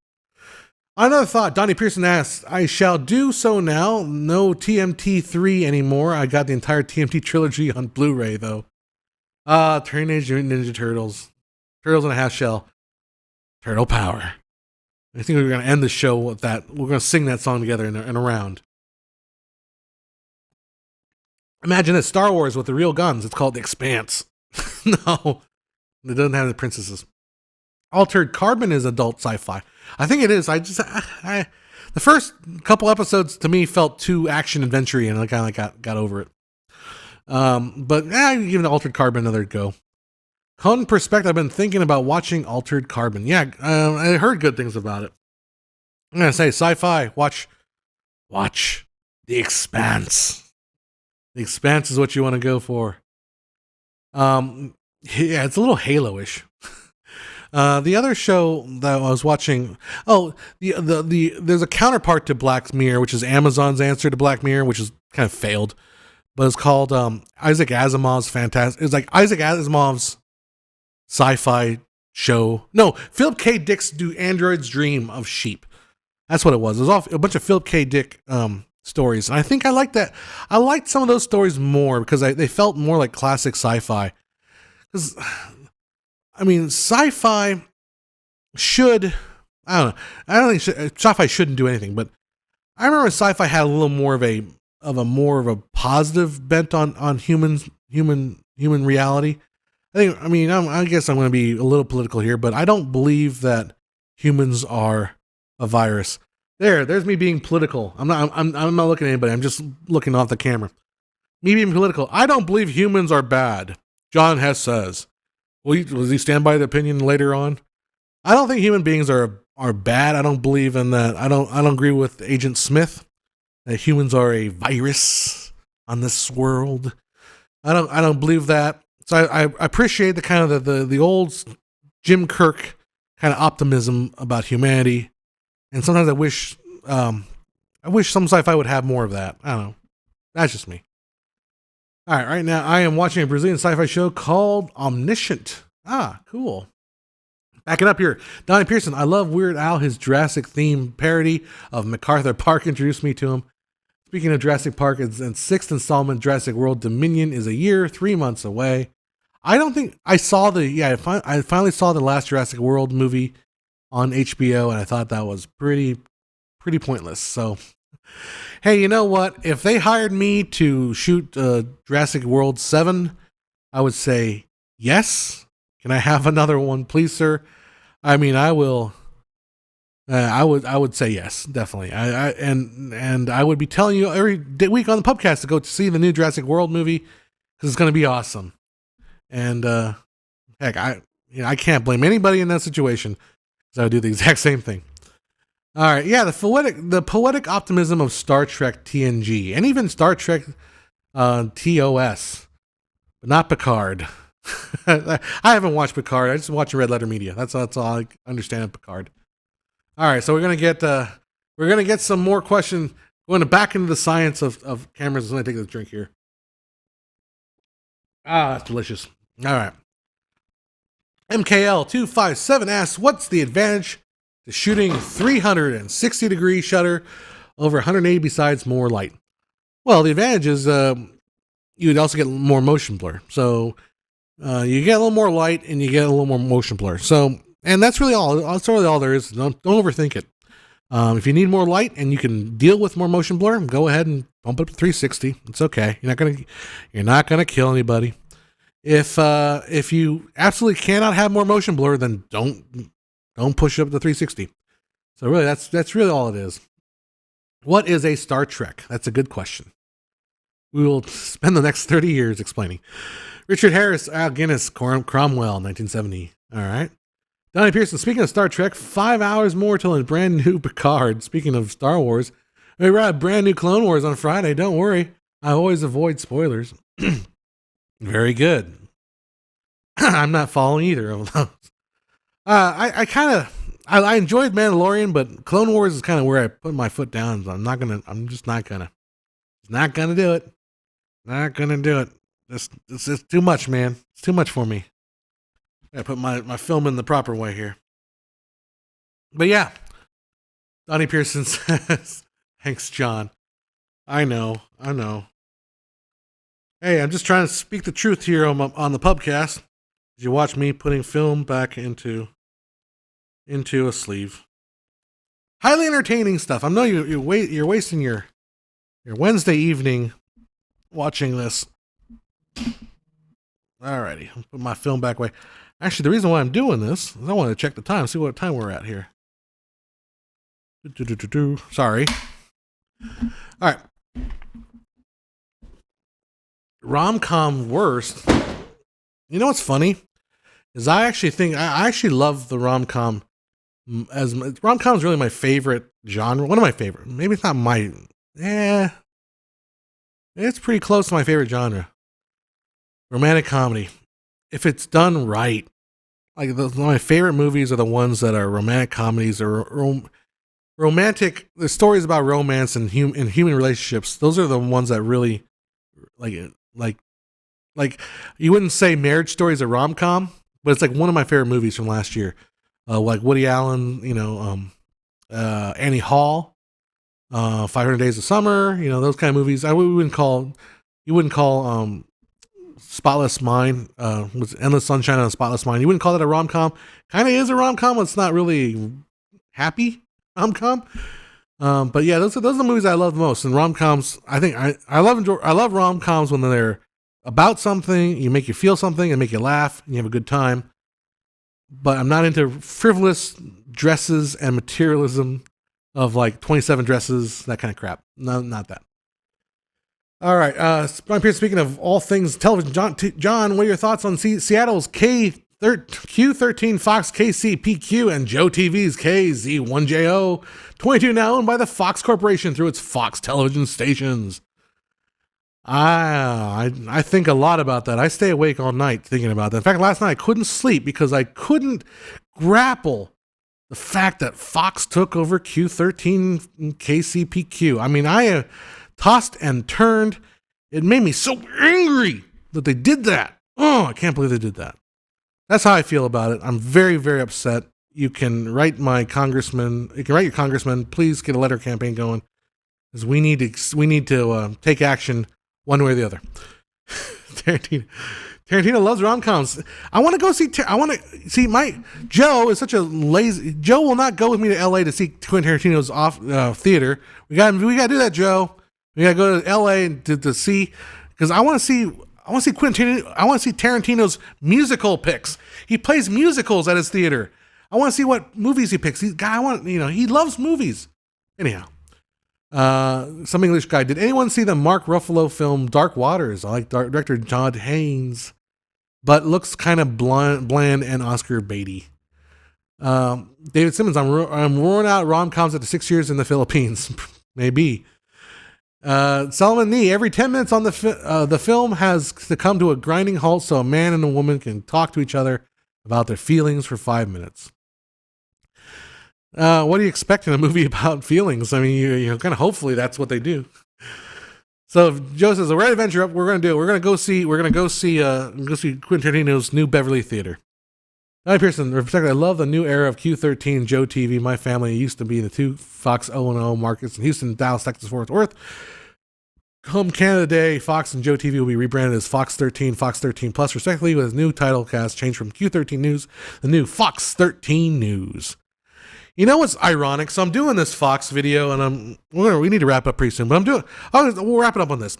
Another thought, Donnie Pearson asks, I shall do so now. No TMT3 anymore. I got the entire TMT trilogy on Blu-ray, though. Teenage Mutant Ninja Turtles. Turtles in a Half Shell. Turtle Power. I think we're going to end the show with that. We're going to sing that song together in a round. Imagine this, Star Wars with the real guns. It's called The Expanse. No, it doesn't have the princesses. Altered Carbon is adult sci-fi. I think it is. The first couple episodes to me felt too action adventure-y, and I kind of got over it. But give Altered Carbon another go. Con Perspective, I've been thinking about watching Altered Carbon. Yeah, I heard good things about it. I'm gonna say sci-fi. Watch The Expanse. The Expanse is what you want to go for. Yeah, it's a little Halo-ish. The other show that I was watching, there's a counterpart to Black Mirror, which is Amazon's answer to Black Mirror, which is kind of failed, but it's called Isaac Asimov's Fantastic. It's like Isaac Asimov's sci-fi show. No, Philip K. Dick's Do Androids Dream of Sheep. That's what it was. It was all a bunch of Philip K. Dick stories, and I think I liked that. I liked some of those stories more because they felt more like classic sci-fi. Because I mean, sci-fi should, I don't think sci-fi shouldn't do anything, but I remember sci-fi had a little more of a positive bent on human reality. I guess I'm going to be a little political here, but I don't believe that humans are a virus. There's me being political. I'm not looking at anybody. I'm just looking off the camera. Me being political. I don't believe humans are bad. John Hess says. Does he stand by the opinion later on? I don't think human beings are bad. I don't believe in that. I don't agree with Agent Smith that humans are a virus on this world. I don't believe that. So I appreciate the kind of the old Jim Kirk kind of optimism about humanity. And sometimes I wish some sci-fi would have more of that. I don't know. That's just me. All right now I am watching a Brazilian sci-fi show called Omniscient. Cool. Backing up here, Donnie Pearson. I love Weird Al. His Jurassic theme parody of MacArthur Park introduced me to him. Speaking of Jurassic Park, it's in sixth installment, Jurassic World Dominion is a year, 3 months away. I don't think I saw I finally saw the last Jurassic World movie on HBO, and I thought that was pretty pointless. So, hey, you know what? If they hired me to shoot Jurassic World 7, I would say yes. Can I have another one, please, sir? I mean, I will. I would say yes, definitely. And I would be telling you every week on the Pubcast to go to see the new Jurassic World movie because it's going to be awesome. And heck, I can't blame anybody in that situation because I would do the exact same thing. All right, yeah, the poetic optimism of Star Trek TNG and even Star Trek TOS, but not Picard. I haven't watched Picard. I just watch Red Letter Media. That's all I understand of Picard. All right, so we're gonna get some more questions. Going back into the science of cameras. Let me take this drink here. Ah, that's delicious. All right. MKL257 asks, what's the advantage to shooting 360-degree shutter over 180 besides more light? Well, the advantage is you'd also get more motion blur. So you get a little more light and you get a little more motion blur. So, and that's really all. That's really all there is. Don't overthink it. If you need more light and you can deal with more motion blur, go ahead and bump it up to 360. It's okay. You're not gonna kill anybody. If you absolutely cannot have more motion blur, then don't push it up to 360. So really, that's really all it is. What is a Star Trek? That's a good question. We will spend the next 30 years explaining. Richard Harris, Al Guinness, Cromwell, 1970. All right. Donnie Pearson, speaking of Star Trek, 5 hours more till a brand new Picard. Speaking of Star Wars, we got a brand new Clone Wars on Friday. Don't worry. I always avoid spoilers. Very good. I'm not following either of those. I enjoyed Mandalorian, but Clone Wars is kind of where I put my foot down. So I'm just not gonna do it. Not gonna do it. It's too much, man. It's too much for me. I put my film in the proper way here. But yeah, Donnie Pearson says, thanks, John. I know. Hey, I'm just trying to speak the truth here on the Pubcast. You watch me putting film back into a sleeve. Highly entertaining stuff. I know you're wasting your Wednesday evening watching this. Alrighty, I'll put my film back away. Actually, the reason why I'm doing this is I want to check the time, see what time we're at here. Sorry. All right. Rom-com worst. You know what's funny? Is I actually love the rom-com. Rom-com is really my favorite genre. One of my favorite. Maybe it's not my. It's pretty close to my favorite genre. Romantic comedy. If it's done right, like my favorite movies are the ones that are romantic comedies or romantic. The stories about romance and human relationships. Those are the ones that really like you wouldn't say Marriage Story is a rom-com, but it's like one of my favorite movies from last year. Like Woody Allen, Annie Hall, 500 Days of Summer, those kind of movies. You wouldn't call Spotless Mind, with Endless Sunshine on a Spotless Mind. You wouldn't call that a rom-com. Kind of is a rom-com, but it's not really happy rom-com. But yeah, those are the movies I love the most. And rom-coms, I think I love rom-coms when they're about something, you make you feel something and make you laugh and you have a good time. But I'm not into frivolous dresses and materialism of like 27 dresses, that kind of crap. No, not that. All right. Brian Pierce, speaking of all things television, John, what are your thoughts on Seattle's Q13 Fox KCPQ and Joe TV's KZ1JO, 22 now owned by the Fox Corporation through its Fox television stations? I think a lot about that. I stay awake all night thinking about that. In fact, last night I couldn't sleep because I couldn't grapple the fact that Fox took over Q13 KCPQ. I mean, I tossed and turned. It made me so angry that they did that. Oh, I can't believe they did that. That's how I feel about it. I'm very, very upset. You can write my congressman. You can write your congressman. Please get a letter campaign going, because we need to take action one way or the other. Tarantino loves rom-coms. I want to go see. My Joe is such a lazy. Joe will not go with me to L.A. to see Quentin Tarantino's theater. We got to do that, Joe. We got to go to L.A. to see, because I want to see Quentin. I want to see Tarantino's musical picks. He plays musicals at his theater. I want to see what movies he picks. He loves movies. Anyhow. Some English guy. Did anyone see the Mark Ruffalo film Dark Waters? I like director Todd Haynes, but looks kind of bland and Oscar baity. David Simmons, I'm roaring out rom-coms after 6 years in the Philippines. Maybe. Solomon Nee, every 10 minutes on the film has to come to a grinding halt so a man and a woman can talk to each other about their feelings for 5 minutes. What do you expect in a movie about feelings? I mean, you kind of hopefully that's what they do. So Joe says, "We're at Adventure Up. We're going to do it. We're going to go see Quentin Tarantino's New Beverly Theater." Hi Pearson, I love the new era of Q13 Joe TV. My family used to be in the two Fox O&O markets in Houston, Dallas, Texas, Fort Worth. Come Canada Day, Fox and Joe TV will be rebranded as Fox 13, Fox 13 Plus, respectively, with new title cast changed from Q13 News, the new Fox 13 News. You know what's ironic? So I'm doing this Fox video, and we need to wrap up pretty soon, but we'll wrap it up on this.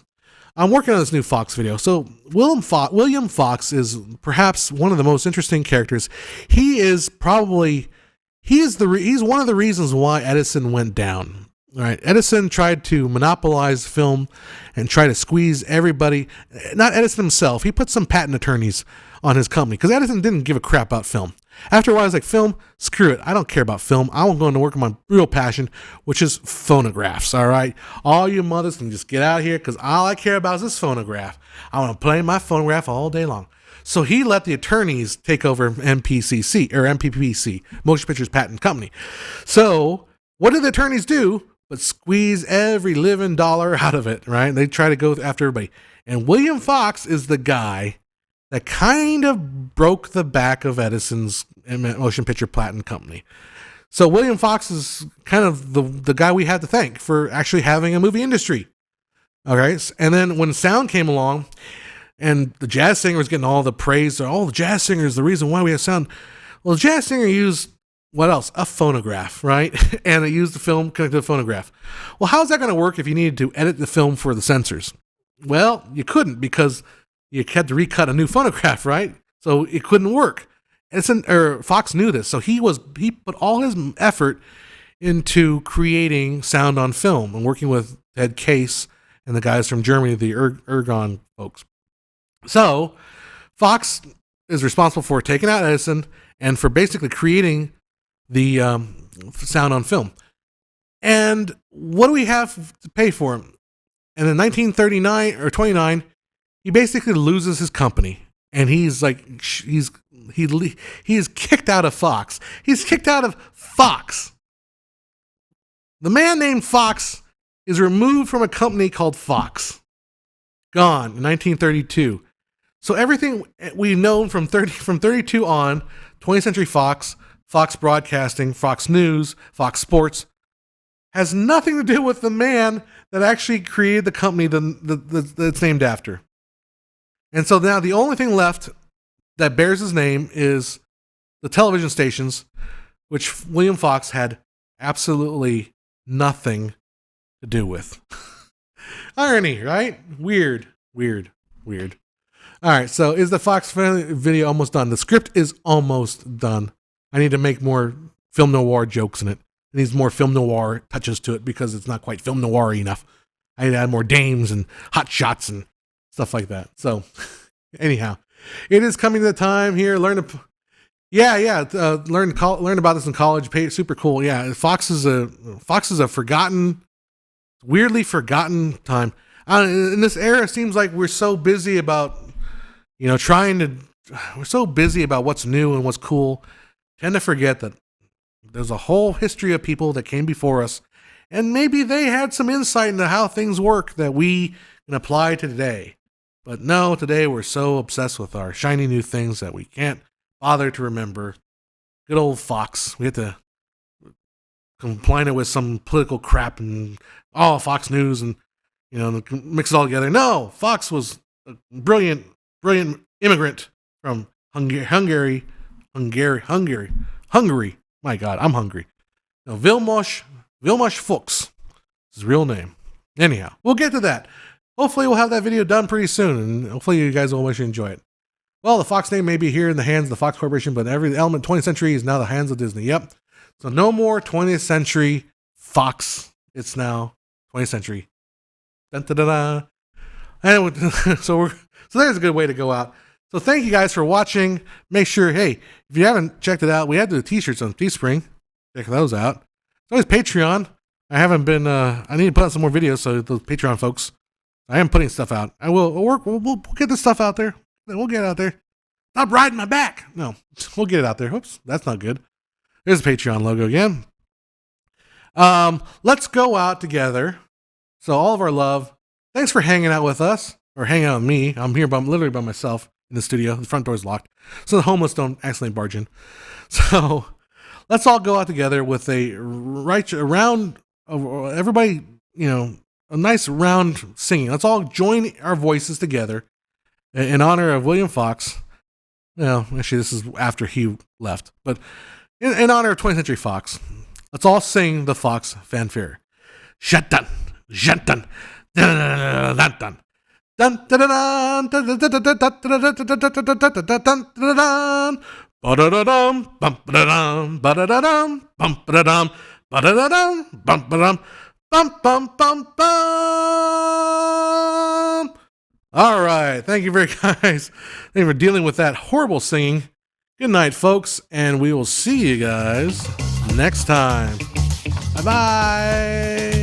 I'm working on this new Fox video. So William Fox is perhaps one of the most interesting characters. He's one of the reasons why Edison went down. All right, Edison tried to monopolize film and try to squeeze everybody. Not Edison himself. He put some patent attorneys on his company because Edison didn't give a crap about film. After a while, I was like, film, screw it. I don't care about film. I want to go into work on my real passion, which is phonographs, all right? All you mothers can just get out of here because all I care about is this phonograph. I want to play my phonograph all day long. So he let the attorneys take over MPPC, Motion Pictures Patent Company. So what did the attorneys do but squeeze every living dollar out of it, right? They try to go after everybody. And William Fox is the guy that kind of broke the back of Edison's Motion Picture Patent Company. So William Fox is kind of the guy we had to thank for actually having a movie industry. All right. And then when sound came along and the jazz singer was getting all the praise, the jazz singer is the reason why we have sound. Well, the jazz singer used what else? A phonograph, right? And it used the film connected to the phonograph. Well, how's that going to work if you needed to edit the film for the censors? Well, you couldn't because you had to recut a new phonograph, right? So it couldn't work. Fox knew this, so he put all his effort into creating sound on film and working with Ted Case and the guys from Germany, the Ergon folks. So Fox is responsible for taking out Edison and for basically creating the sound on film. And what do we have to pay for him? And in 1939 or 29, he basically loses his company, and he's kicked out of Fox. He's kicked out of Fox. The man named Fox is removed from a company called Fox. Gone in 1932. So everything we've known from 32 on, 20th Century Fox, Fox Broadcasting, Fox News, Fox Sports, has nothing to do with the man that actually created the company that it's named after. And so now the only thing left that bears his name is the television stations, which William Fox had absolutely nothing to do with. Irony, right? Weird. All right, so is the Fox video almost done? The script is almost done. I need to make more film noir jokes in it. It needs more film noir touches to it because it's not quite film noir enough. I need to add more dames and hot shots and stuff like that. So, anyhow, it is coming to the time here. Learn about this in college. Super cool. Yeah, Fox is a weirdly forgotten time. In this era, it seems like we're so busy about, we're so busy about what's new and what's cool. Tend to forget that there's a whole history of people that came before us, and maybe they had some insight into how things work that we can apply to today. But no, today we're so obsessed with our shiny new things that we can't bother to remember. Good old Fox. We have to combine it with some political crap and Fox News and mix it all together. No, Fox was a brilliant immigrant from Hungary. My God, I'm hungry. Now, Vilmos Fuchs is his real name. Anyhow, we'll get to that. Hopefully we'll have that video done pretty soon, and hopefully you guys will much enjoy it. Well, the Fox name may be here in the hands of the Fox Corporation, but every element 20th century is now the hands of Disney. Yep. So no more 20th century Fox. It's now 20th century. Dun, da, da, da. And so there's a good way to go out. So thank you guys for watching. Make sure, hey, if you haven't checked it out, we have the t-shirts on Teespring. Check those out. There's always Patreon. I haven't been, I need to put out some more videos, so those Patreon folks, I am putting stuff out. I will work, we'll get this stuff out there. We'll get it out there. Stop riding my back. No, we'll get it out there. Oops, that's not good. There's the Patreon logo again. Let's go out together. So all of our love. Thanks for hanging out with us, or hanging out with me. I'm here literally by myself in the studio. The front door is locked, so the homeless don't accidentally barge in. So let's all go out together with a round of everybody, a nice round singing. Let's all join our voices together in honor of William Fox. Well, actually, this is after he left, but in honor of 20th Century Fox, let's all sing the Fox fanfare. Shut-dun, shut-dun, dun-dun-dun-dun-dun. Dun dun dun dun dun dun dun dun ba-da-da-dum, bum-ba-da-dum, ba-da-da-dum, bum-ba-da-dum, ba-da-da-dum, bum-ba-dum, bum-bum-bum-bum. All right. Thank you very guys. Thank you for dealing with that horrible singing. Good night, folks, and we will see you guys next time. Bye-bye.